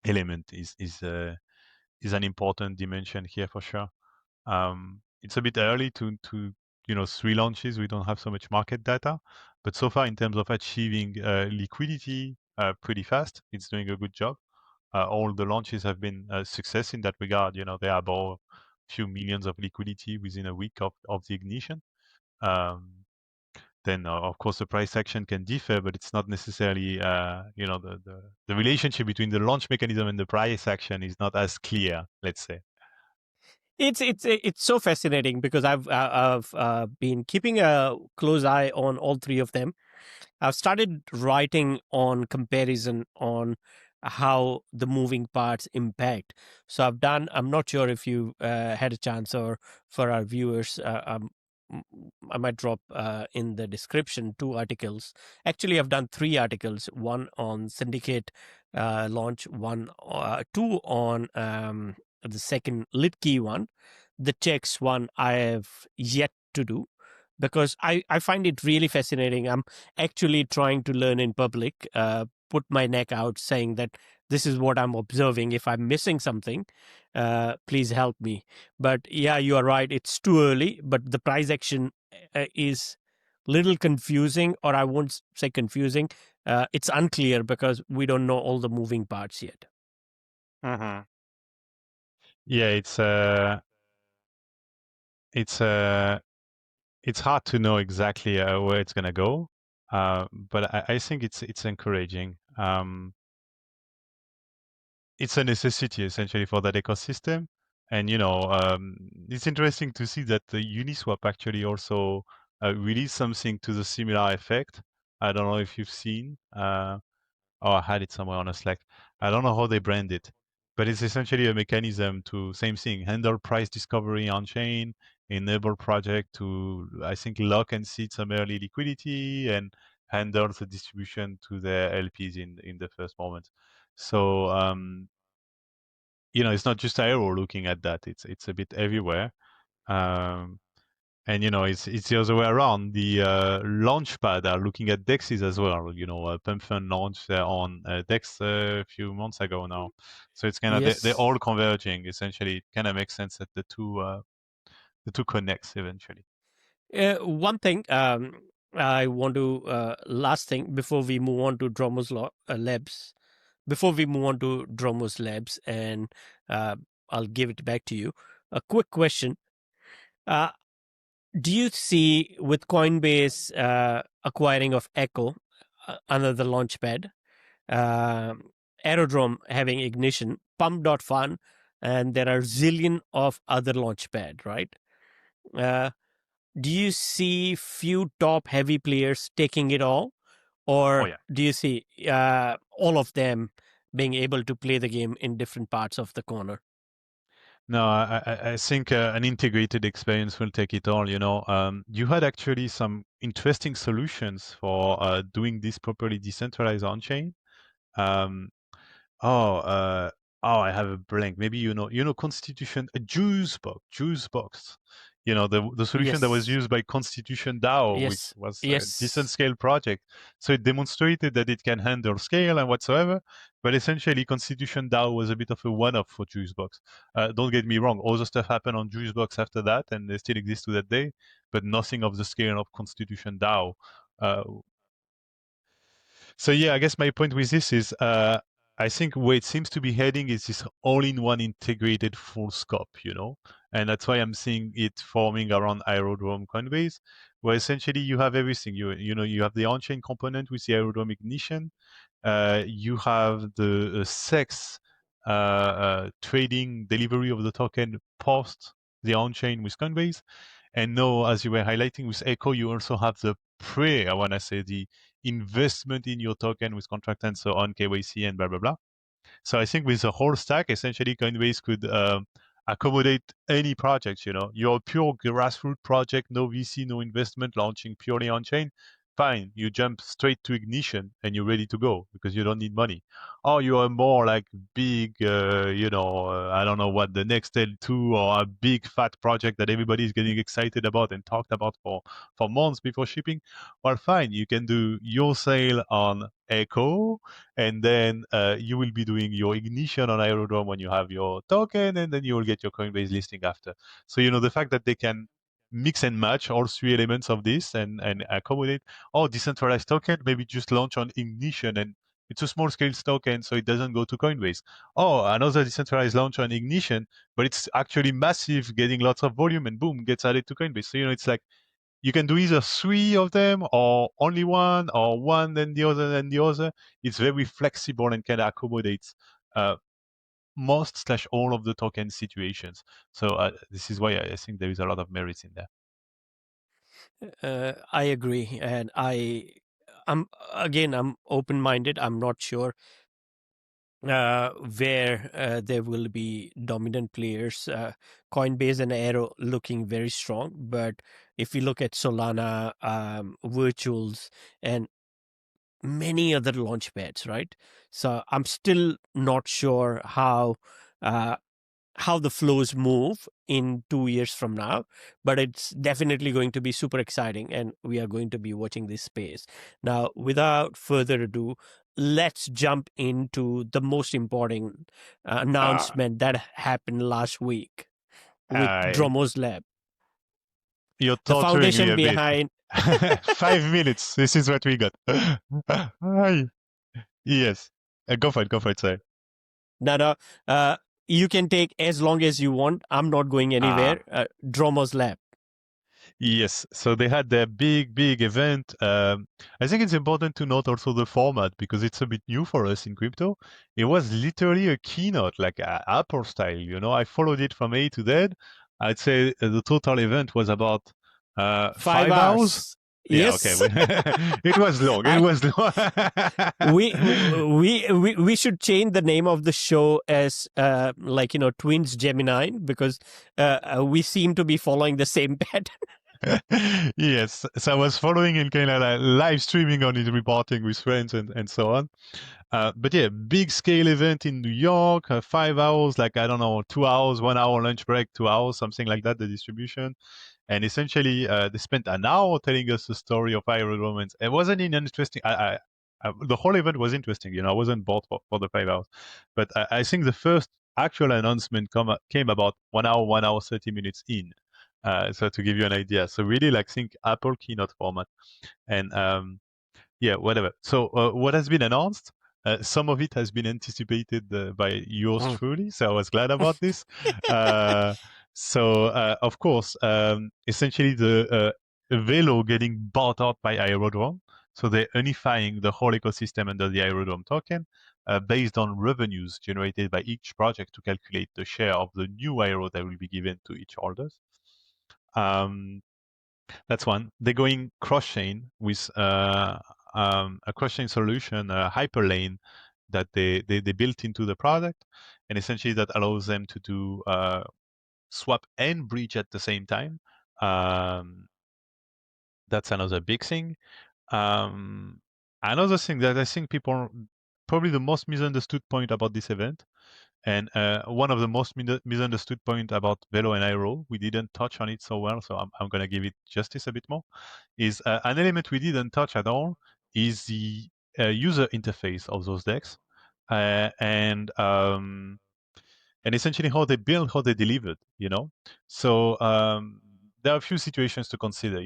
element is an important dimension here for sure. It's a bit early to 3 launches. We don't have so much market data, but so far in terms of achieving liquidity pretty fast, it's doing a good job. All the launches have been a success in that regard. They are about a few millions of liquidity within a week of the ignition. Then of course the price action can differ, but it's not necessarily the relationship between the launch mechanism and the price action is not as clear, let's say. It's so fascinating because I've been keeping a close eye on all three of them. I've started writing on comparison on how the moving parts impact. So I'm not sure if you had a chance, or for our viewers, I might drop in the description 2 articles. Actually, I've done 3 articles, one on syndicate launch, two on the second Litkey one. The checks one I have yet to do, because I find it really fascinating. I'm actually trying to learn in public, put my neck out saying that this is what I'm observing. If I'm missing something, please help me. But yeah, you are right. It's too early, but the price action is little confusing, or I won't say confusing. It's unclear because we don't know all the moving parts yet. Mm-hmm. Yeah, it's hard to know exactly where it's gonna go, but I think it's encouraging. It's a necessity essentially for that ecosystem, and it's interesting to see that the Uniswap actually also released something to the similar effect. I don't know if you've seen. Oh, I had it somewhere on a Slack. I don't know how they brand it, but it's essentially a mechanism to, same thing, handle price discovery on chain, enable project to, I think, lock and seed some early liquidity, and handle the distribution to their LPs in the first moment. So it's not just Aero looking at that; it's a bit everywhere. Um, and it's the other way around. The launchpad are looking at DEXs as well. Pump Fund launched on DEX a few months ago now, so it's kind of they're Yes. all converging. Essentially, it kind of makes sense that the two connects eventually. One thing I want to last thing before we move on to Labs. Before we move on to Dromas Labs, and I'll give it back to you. A quick question: uh, do you see with Coinbase acquiring of Echo, another launchpad, Aerodrome having ignition, Pump.fun, and there are zillion of other launchpad, right? Uh, do you see few top heavy players taking it all, Oh or yeah. do you see all of them being able to play the game in different parts of the corner? No, I think an integrated experience will take it all. You had actually some interesting solutions for doing this properly decentralized on chain. Um, Oh, I have a blank. Maybe Constitution, Juicebox. The solution that was Yes, used by Constitution DAO, which yes, was a decent yes. scale project. So it demonstrated that it can handle scale and whatsoever. But essentially, Constitution DAO was a bit of a one-off for Juicebox. Don't get me wrong, other stuff happened on Juicebox after that, and they still exist to that day. But nothing of the scale of Constitution DAO. Uh, so yeah, I guess my point with this is, I think where it seems to be heading is this all-in-one integrated full scope, and that's why I'm seeing it forming around Aerodrome Coinbase, where essentially you have everything. You have the on-chain component with the Aerodrome ignition. You have the sex trading delivery of the token post the on-chain with Coinbase. And now, as you were highlighting with Echo, you also have the I want to say the investment in your token with contract and so on, KYC and blah, blah, blah. So I think with the whole stack, essentially Coinbase could accommodate any project. You're a pure grassroots project, no VC, no investment, launching purely on chain. Fine, you jump straight to ignition and you're ready to go because you don't need money. Or you are more like big, I don't know what, the next L2 or a big fat project that everybody's getting excited about and talked about for months before shipping. Well, fine, you can do your sale on Echo, and then you will be doing your ignition on Aerodrome when you have your token, and then you will get your Coinbase listing after. So the fact that they can mix and match all three elements of this and accommodate, decentralized token, maybe just launch on ignition, and it's a small scale token, so it doesn't go to Coinbase. Another decentralized launch on ignition, but it's actually massive, getting lots of volume, and boom, gets added to Coinbase. So it's like you can do either three of them or only one, or one then the other then the other. It's very flexible and can accommodate uh, most/all of the token situations. So this is why I think there is a lot of merit in there. I agree, and I'm open-minded. I'm not sure where there will be dominant players. Coinbase and Aero looking very strong, but if we look at Solana, Virtuals, and many other launch pads, right? So I'm still not sure how the flows move in 2 years from now, but it's definitely going to be super exciting, and we are going to be watching this space. Now, without further ado, let's jump into the most important Uh, announcement that happened last week with I, Dromas Lab. you're The torturing me foundation a bit. behind 5 minutes. This is what we got. Hi. Yes. Go for it. Go for it, sir. Nada, you can take as long as you want. I'm not going Ah. anywhere. Dromas Lab. Yes, so they had their big, big event. I think it's important to note also the format because it's a bit new for us in crypto. It was literally a keynote, like Apple style. I followed it from A to Z. I'd say the total event was about 5 5 hours. hours. Yeah, okay. Yes. It was long. It I was long. we should change the name of the show as Twins Gemini, because we seem to be following the same pattern. Yes, so I was following and kind of like live streaming on it, reporting with friends and so on. But yeah, big scale event in New York, 5 hours, like I don't know, 2 hours, 1 hour lunch break, 2 hours, something like that, the distribution. And essentially, they spent an hour telling us the story of Aerodrome. And it wasn't an interesting. The whole event was interesting. I wasn't bored for the 5 hours, but I think the first actual announcement came about 1 hour, 1 hour, 30 minutes in. So to give you an idea, so really like think Apple keynote format, and yeah, whatever. So what has been announced? Some of it has been anticipated by yours Mm. truly, so I was glad about this. Uh, of course, essentially the Velo getting bought out by Aerodrome. So they're unifying the whole ecosystem under the Aerodrome token based on revenues generated by each project to calculate the share of the new Aero that will be given to each holders. Um, that's one. They're going cross-chain with a cross-chain solution, a hyperlane that they built into the product, and essentially that allows them to do swap and bridge at the same time. Um, that's another big thing. Um, Another thing that I think people probably the most misunderstood point about this event, and one of the most misunderstood point about Velo and Aero, we didn't touch on it so well, so I'm going to give it justice a bit more, is an element we didn't touch at all is the user interface of those decks, and essentially how they build, how they delivered. So there are a few situations to consider.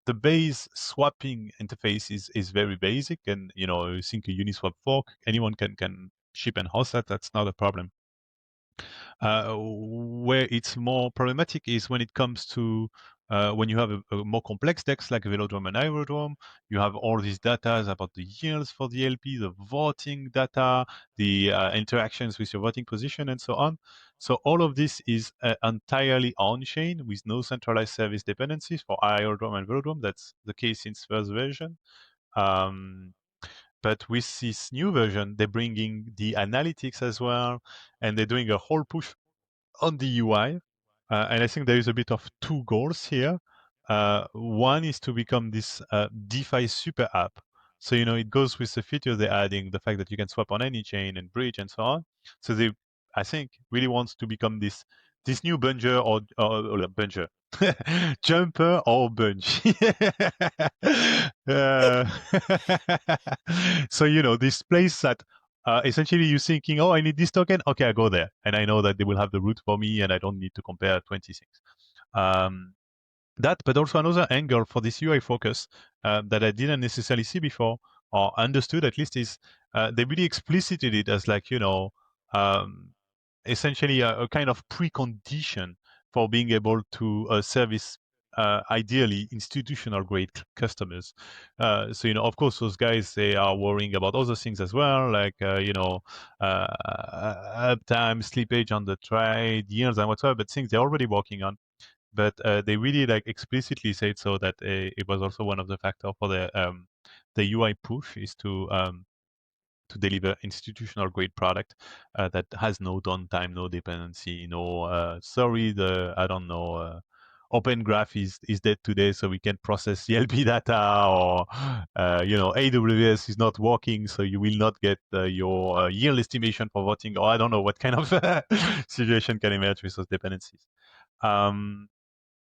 The base swapping interface is very basic, and you think a Uniswap fork, anyone can ship and host that. That's not a problem. Where it's more problematic is when it comes to when you have a more complex decks like Velodrome and Aerodrome. You have all these data about the yields for the LP, the voting data, the interactions with your voting position, and so on. So all of this is entirely on-chain with no centralized service dependencies for Aerodrome and Velodrome. That's the case since first version. Um, But with this new version, they're bringing the analytics as well, and they're doing a whole push on the UI. And I think there is a bit of two goals here. One is to become this DeFi super app. So, it goes with the feature they're adding, the fact that you can swap on any chain and bridge and so on. So they, I think, really wants to become this new bunger or bunger. Jumper or bunch. uh, so, this place that essentially you're thinking, oh, I need this token. Okay, I go there. And I know that they will have the route for me and I don't need to compare 20 things. That, but also another angle for this UI focus that I didn't necessarily see before or understood at least is they really explicited it as like, um, essentially a kind of precondition for being able to service ideally institutional grade customers. So, of course, those guys, they are worrying about other things as well, like, uptime, slippage on the trade, yields and whatsoever, but things they're already working on. But they really like explicitly said so that it was also one of the factors for the UI push is to deliver institutional grade product that has no downtime, no dependency, no sorry, I don't know, Open Graph is dead today, so we can process CLP data, or AWS is not working, so you will not get your yield estimation for voting, or I don't know what kind of situation can emerge with those dependencies.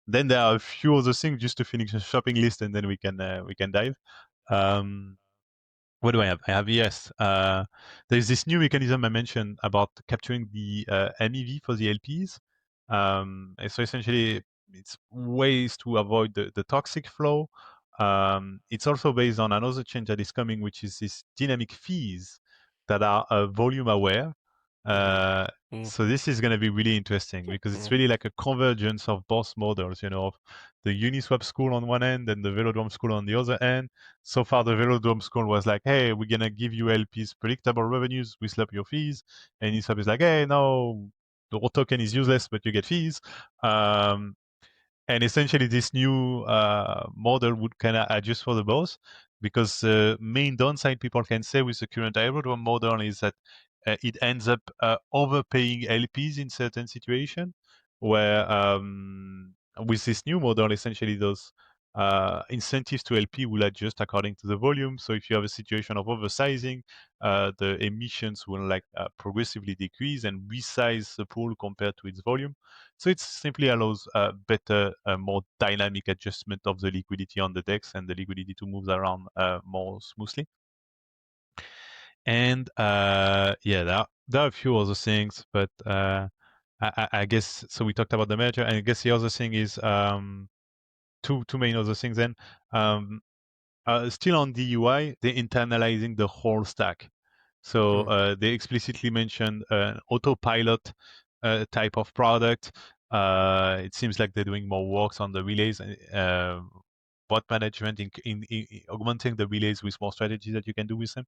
Then there are a few other things just to finish the shopping list, and then we can dive. What do I have? I have yes. There's this new mechanism I mentioned about capturing the MEV for the LPs. And so essentially, it's ways to avoid the toxic flow. It's also based on another change that is coming, which is this dynamic fees that are volume aware. So this is going to be really interesting because it's really like a convergence of both models, of the Uniswap school on one end and the Velodrome school on the other end. So far, the Velodrome school was like, hey, we're going to give you LPs predictable revenues, we slap your fees. And Uniswap is like, hey, no, the token is useless, but you get fees. And essentially, this new model would kind of adjust for the both, because the main downside people can say with the current Aerodrome model is that it ends up overpaying LPs in certain situations, where with this new model, essentially those incentives to LP will adjust according to the volume. So if you have a situation of oversizing, the emissions will progressively decrease and resize the pool compared to its volume. So it simply allows better, more dynamic adjustment of the liquidity on the DEX and the liquidity to move around more smoothly. And there are a few other things, but I guess so. We talked about the merger, and I guess the other thing is two main other things. Then still on the UI, they're internalizing the whole stack. So they explicitly mentioned an autopilot type of product. It seems like they're doing more works on the relays, bot management, in augmenting the relays with more strategies that you can do with them.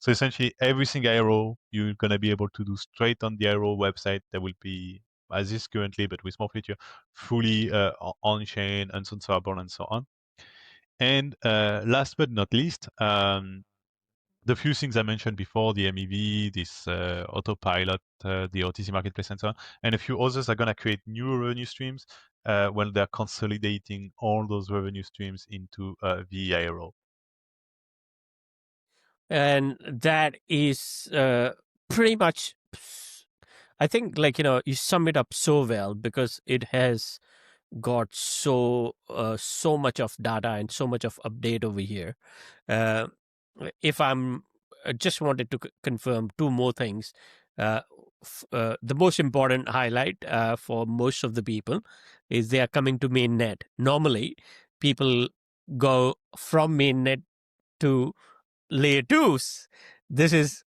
So essentially, everything Aero you're going to be able to do straight on the Aero website. There will be, as is currently, but with more feature, fully on-chain, uncensorable, and so on. And last but not least, the few things I mentioned before, the MEV, this autopilot, the OTC marketplace, and so on, and a few others are going to create new revenue streams when they're consolidating all those revenue streams into VARO. And that is pretty much, I think, you sum it up so well, because it has got so much of data and so much of update over here. If I'm just wanted to confirm two more things. The most important highlight for most of the people is they are coming to mainnet. Normally, people go from mainnet to layer 2s. This is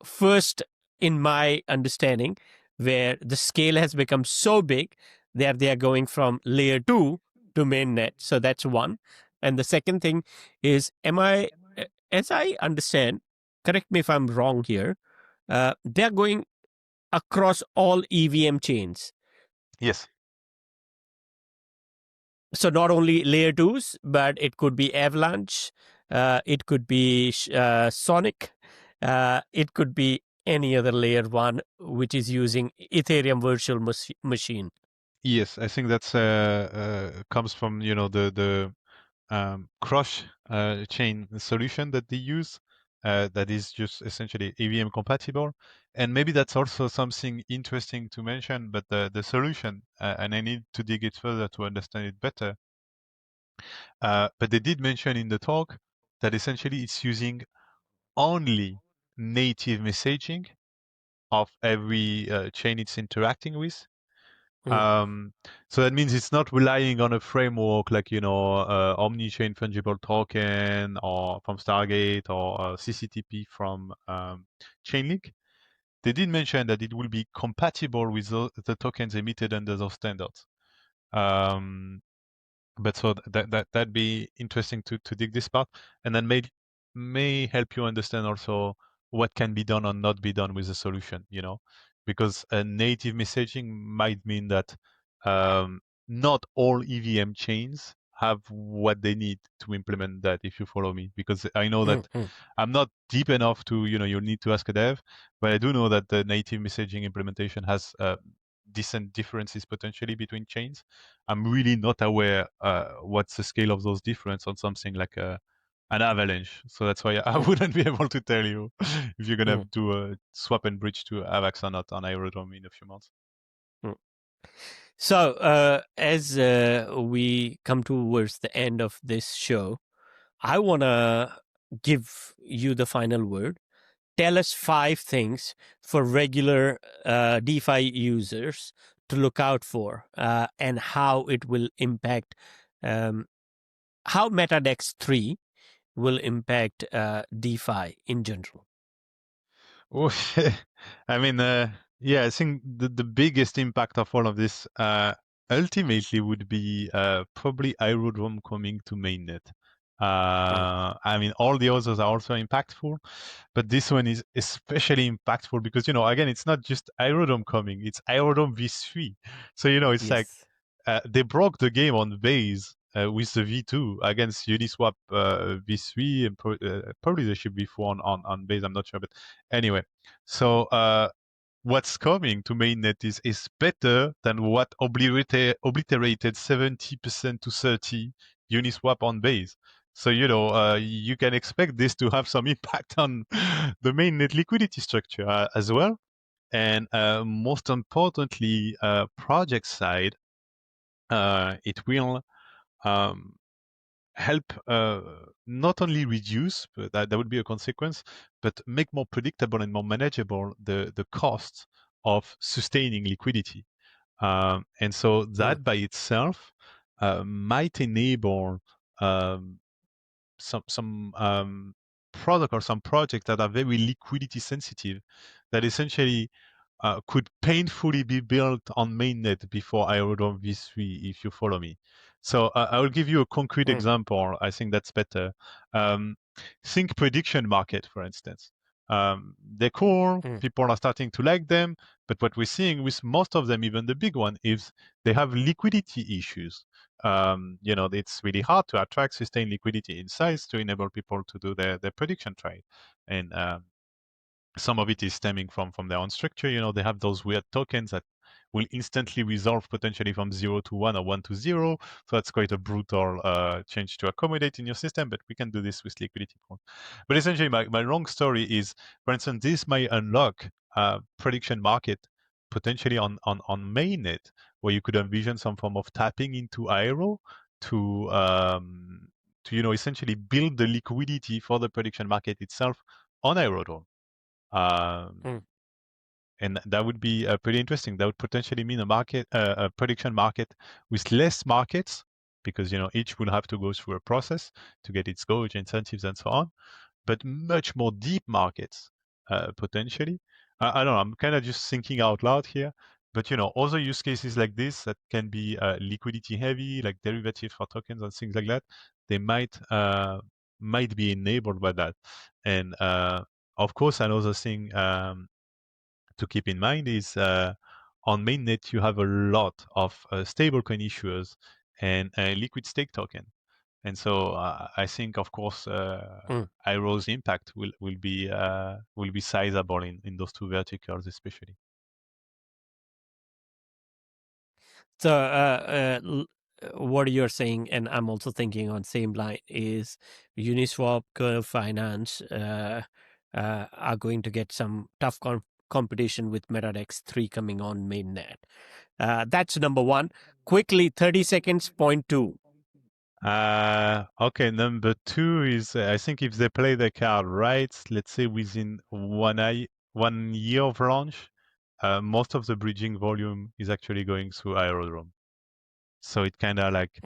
first, in my understanding, where the scale has become so big that they are going from layer 2 to mainnet. So that's one. And the second thing is, as I understand, correct me if I'm wrong here, they're going across all EVM chains. Yes. So not only layer 2s, but it could be Avalanche, It could be Sonic. It could be any other layer one which is using Ethereum virtual machine. Yes, I think that's comes from the cross chain solution that they use that is just essentially EVM compatible. And maybe that's also something interesting to mention, but the solution, and I need to dig it further to understand it better. But they did mention in the talk that essentially it's using only native messaging of every chain it's interacting with. Mm, Um, so that means it's not relying on a framework like, Omni-chain fungible token or from Stargate or CCTP from Chainlink. They did mention that it will be compatible with the tokens emitted under those standards. Um, but so that'd be interesting to dig this part, and then may help you understand also what can be done or not be done with the solution, because a native messaging might mean that not all EVM chains have what they need to implement that, if you follow me, because I know that mm. I'm not deep enough to, you'll need to ask a dev, but I do know that the native messaging implementation has decent differences potentially between chains. I'm really not aware what's the scale of those difference on something like an avalanche. So that's why I Mm, wouldn't be able to tell you if you're gonna mm, do a swap and bridge to AVAX or not on Aerodrome in a few months. mm. So, as we come towards the end of this show, I want to give you the final word. Tell us 5 things for regular DeFi users to look out for, and how it will impact, um, how MetaDEX 3 will impact DeFi in general. Oh, I mean, yeah, I think the biggest impact of all of this ultimately would be probably Aerodrome coming to mainnet. Mm, I mean, all the others are also impactful, but this one is especially impactful because, again, it's not just Aerodrome coming, it's Aerodrome V3. So, it's like yes. they broke the game on base with the V2 against Uniswap V3, and probably there should be 4 on base. I'm not sure, but anyway. So what's coming to mainnet is better than what obliterated 70% to 30 Uniswap on base. So you can expect this to have some impact on the mainnet liquidity structure as well. And most importantly, project side, it will um, help not only reduce, but that would be a consequence, but make more predictable and more manageable the costs of sustaining liquidity. And so Mm, that by itself might enable um, some product or some project that are very liquidity sensitive, that essentially could painfully be built on mainnet before Aerodrome V3, if you follow me. So I will give you a concrete mm, example. I think that's better. Um, think prediction market, for instance. They're cool. mm, People are starting to like them. But what we're seeing with most of them, even the big one, is they have liquidity issues. It's really hard to attract sustained liquidity in size to enable people to do their prediction trade. And some of it is stemming from their own structure. They have those weird tokens that will instantly resolve potentially from 0 to 1 or 1 to 0. So that's quite a brutal change to accommodate in your system, but we can do this with liquidity pool. But essentially, my long story is, for instance, this may unlock prediction market potentially on mainnet, where you could envision some form of tapping into Aero to essentially build the liquidity for the prediction market itself on Aerodrome. Um, mm, and that would be pretty interesting. That would potentially mean a prediction market with less markets, because each will have to go through a process to get its gauge, incentives, and so on. But much more deep markets potentially. I don't know. I'm kind of just thinking out loud here. But other use cases like this that can be liquidity heavy, like derivatives for tokens and things like that, they might be enabled by that. And of course, another thing to keep in mind is on mainnet you have a lot of stablecoin issuers and liquid stake token. And so I think, of course, Aero's impact will be sizable in those two verticals, especially. So, what you're saying, and I'm also thinking on same line, is Uniswap, Curve, Finance are going to get some tough competition with MetaDEX 3 coming on mainnet. That's number one. Quickly, 30 seconds, point two. Okay, number two is I think if they play the card right, let's say within 1 year of launch, most of the bridging volume is actually going through Aerodrome. So it kind of like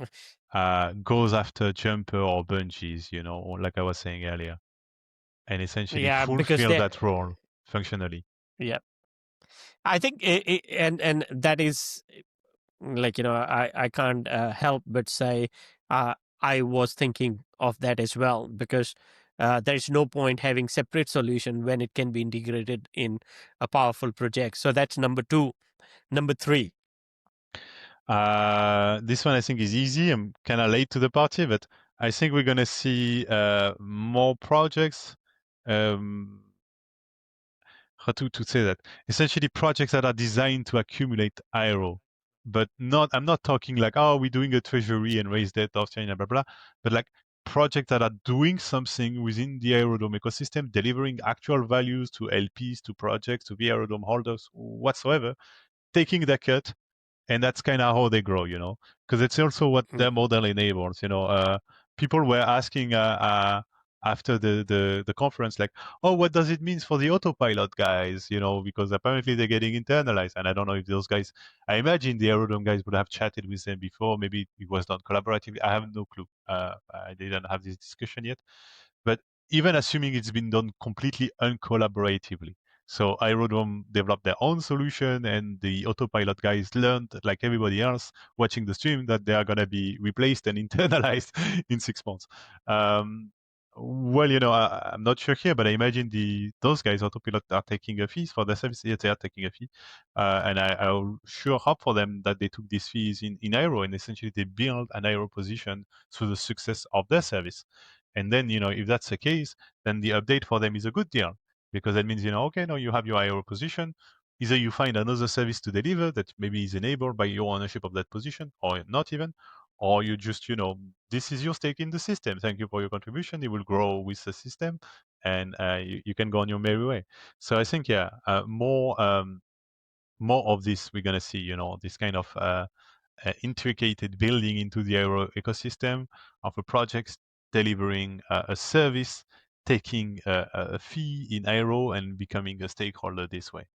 goes after Jumper or Bungees, like I was saying earlier, and essentially Yeah, because fulfill they, that role functionally. yeah, I think, and that is like, I can't help but say I was thinking of that as well, because there is no point having separate solution when it can be integrated in a powerful project. So that's number two. Number three. This one I think is easy. I'm kind of late to the party, but I think we're going to see more projects. How to say that? Essentially, projects that are designed to accumulate Aero, but I'm not talking like, oh, we're doing a treasury and raise debt off China, blah blah, but like projects that are doing something within the Aerodrome ecosystem, delivering actual values to LPs, to projects, to the Aerodrome holders, whatsoever, taking the cut, and that's kind of how they grow, because it's also what Mm. their model enables. People were asking after the conference, like, oh, what does it mean for the autopilot guys? Because apparently they're getting internalized, and I don't know if those guys. I imagine the Aerodrome guys would have chatted with them before. Maybe it was done collaboratively. I have no clue. I didn't have this discussion yet, but even assuming it's been done completely uncollaboratively. So Aerodrome developed their own solution, and the autopilot guys learned, like everybody else watching the stream, that they are going to be replaced and internalized in 6 months. Well, I'm not sure here, but I imagine those guys, autopilot, are taking a fee for their service. Yes, they are taking a fee, and I'll sure hope for them that they took these fees in Aero, and essentially they build an Aero position through the success of their service. And then, if that's the case, then the update for them is a good deal, because that means, okay, now you have your IO position. Either you find another service to deliver that maybe is enabled by your ownership of that position, or not even, or you just, this is your stake in the system. Thank you for your contribution. It will grow with the system, and you can go on your merry way. So I think, yeah, more of this we're gonna see. This kind of intricate building into the Aero ecosystem of a project delivering a service, taking a fee in Aero, and becoming a stakeholder this way.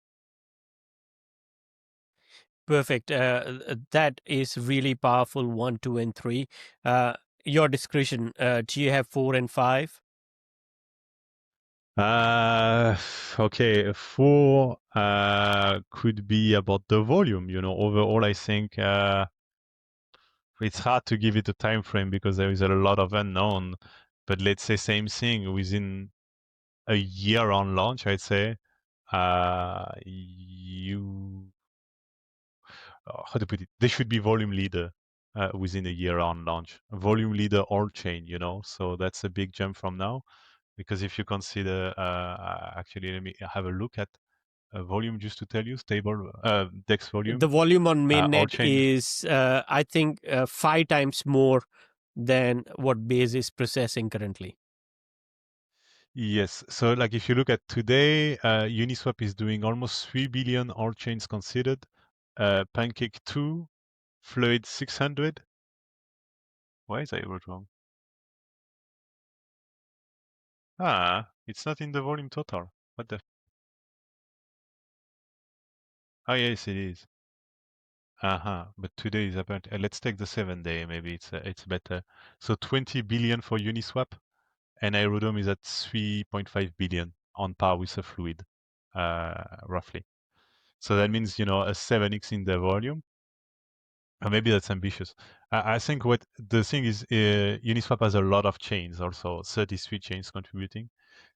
Perfect. That is really powerful. 1, 2, and 3. Your discretion. Do you have 4 and 5? Okay, 4 could be about the volume. Overall, I think it's hard to give it a time frame because there is a lot of unknown. But let's say same thing within a year on launch, I'd say. You How to put it? They should be volume leader within a year on launch. Volume leader all chain, So that's a big jump from now. Because if you consider, actually, let me have a look at volume just to tell you, stable DEX The volume, volume on all mainnet chain. is, I think, 5 times more than what Base is processing currently. Yes. So like if you look at today, Uniswap is doing almost 3 billion all chains considered. Pancake 2, Fluid 600. Why is I wrote wrong? It's not in the volume total. What the? Oh, yes, it is. But today is about. Let's take the 7 day. Maybe it's better. So 20 billion for Uniswap, and Aerodrome is at 3.5 billion, on par with the Fluid, roughly. So that means a 7x in the volume. Or maybe that's ambitious. I think what the thing is, Uniswap has a lot of chains, also 33 chains contributing.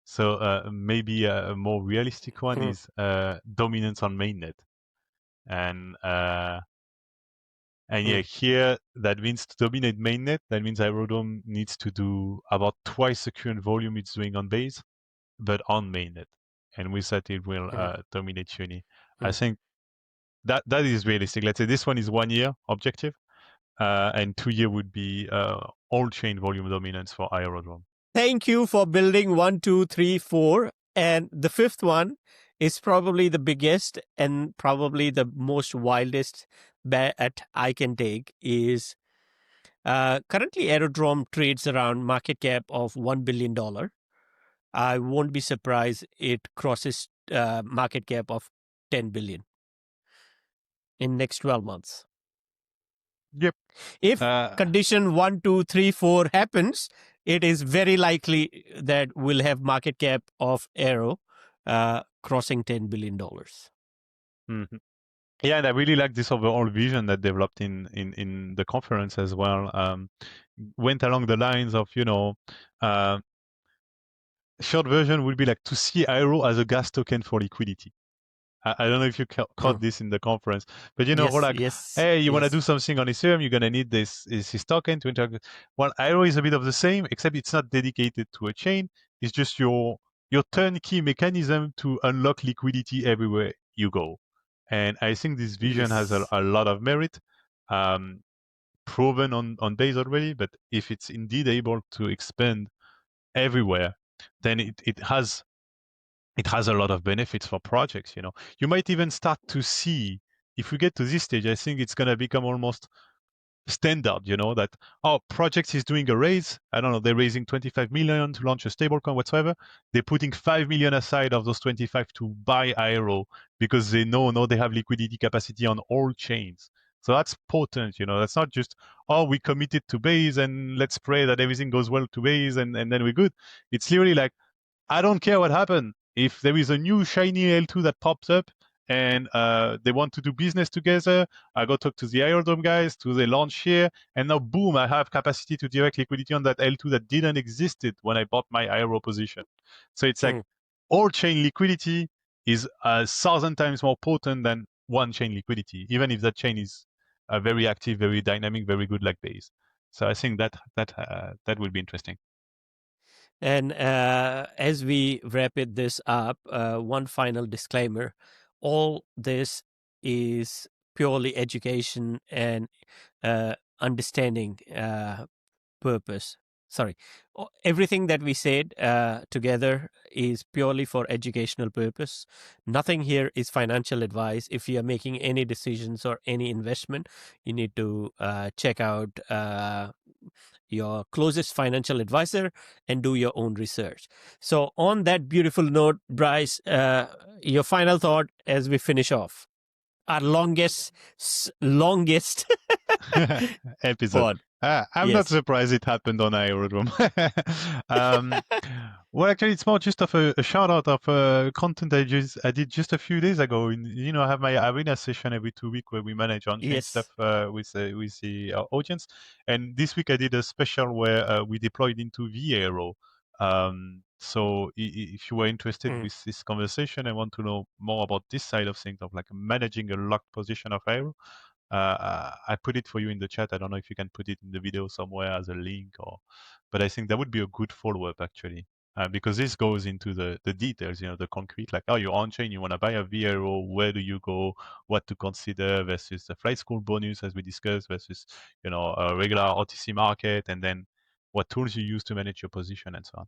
So maybe a more realistic one Mm. is dominance on mainnet, and And yeah, here that means to dominate mainnet, that means Aerodrome needs to do about twice the current volume it's doing on base, but on mainnet. And with that, it will dominate Uni. I think that is realistic. Let's say this one is 1 year objective, and 2 year would be all chain volume dominance for Aerodrome. Thank you for building 1, 2, 3, 4. And the fifth one is probably the biggest and probably the most wildest bet I can take is currently Aerodrome trades around market cap of $1 billion. I won't be surprised it crosses market cap of 10 billion in next 12 months. Yep. If condition 1, 2, 3, 4 happens, it is very likely that we'll have market cap of Aero crossing $10 billion. Mm-hmm. Yeah, and I really like this overall vision that developed in the conference as well. Went along the lines of, short version would be like to see Aero as a gas token for liquidity. I don't know if you caught this in the conference, but Yes, like, hey, you want to do something on Ethereum, you're gonna need this token to interact. Well, Aero is a bit of the same, except it's not dedicated to a chain. It's just your turnkey mechanism to unlock liquidity everywhere you go. And I think this vision has a lot of merit, proven on base already. But if it's indeed able to expand everywhere, then it has a lot of benefits for projects. You might even start to see, if we get to this stage, I think it's going to become almost standard, that projects is doing a raise. I don't know, they're raising 25 million to launch a stablecoin whatsoever. They're putting 5 million aside of those 25 to buy Aero because they know now they have liquidity capacity on all chains. So that's potent, that's not just, we committed to base and let's pray that everything goes well to base and then we're good. It's literally like, I don't care what happened. If there is a new shiny L2 that pops up and they want to do business together, I go talk to the Aerodrome guys, to the launch here, and now boom, I have capacity to direct liquidity on that L2 that didn't existed when I bought my Aero position. So it's like all chain liquidity is 1,000 times more potent than one chain liquidity, even if that chain is very active, very dynamic, very good like base. So I think that will be interesting. And as we wrap this up, one final disclaimer. All this is purely education and understanding purpose. Sorry. Everything that we said together is purely for educational purpose. Nothing here is financial advice. If you are making any decisions or any investment, you need to check out your closest financial advisor and do your own research. So on that beautiful note, Bryce, your final thought as we finish off our longest episode. I'm not surprised it happened on Aerodrome. Well, actually, it's more just of a shout out of content I did just a few days ago. I have my arena session every 2 weeks where we manage on-chain stuff with the audience. And this week I did a special where we deployed into vAero. So if you were interested with this conversation and want to know more about this side of things, of like managing a locked position of Aero, I put it for you in the chat. I don't know if you can put it in the video somewhere as a link, but I think that would be a good follow-up actually, because this goes into the details, the concrete, like, you're on chain, you want to buy a vAero, where do you go, what to consider versus the flight school bonus as we discussed versus a regular OTC market, and then what tools you use to manage your position and so on.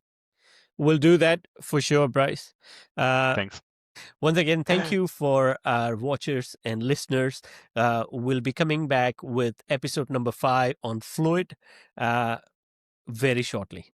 We'll do that for sure, Bryce. Thanks. Once again, thank you for our watchers and listeners. We'll be coming back with episode number 5 on Fluid very shortly.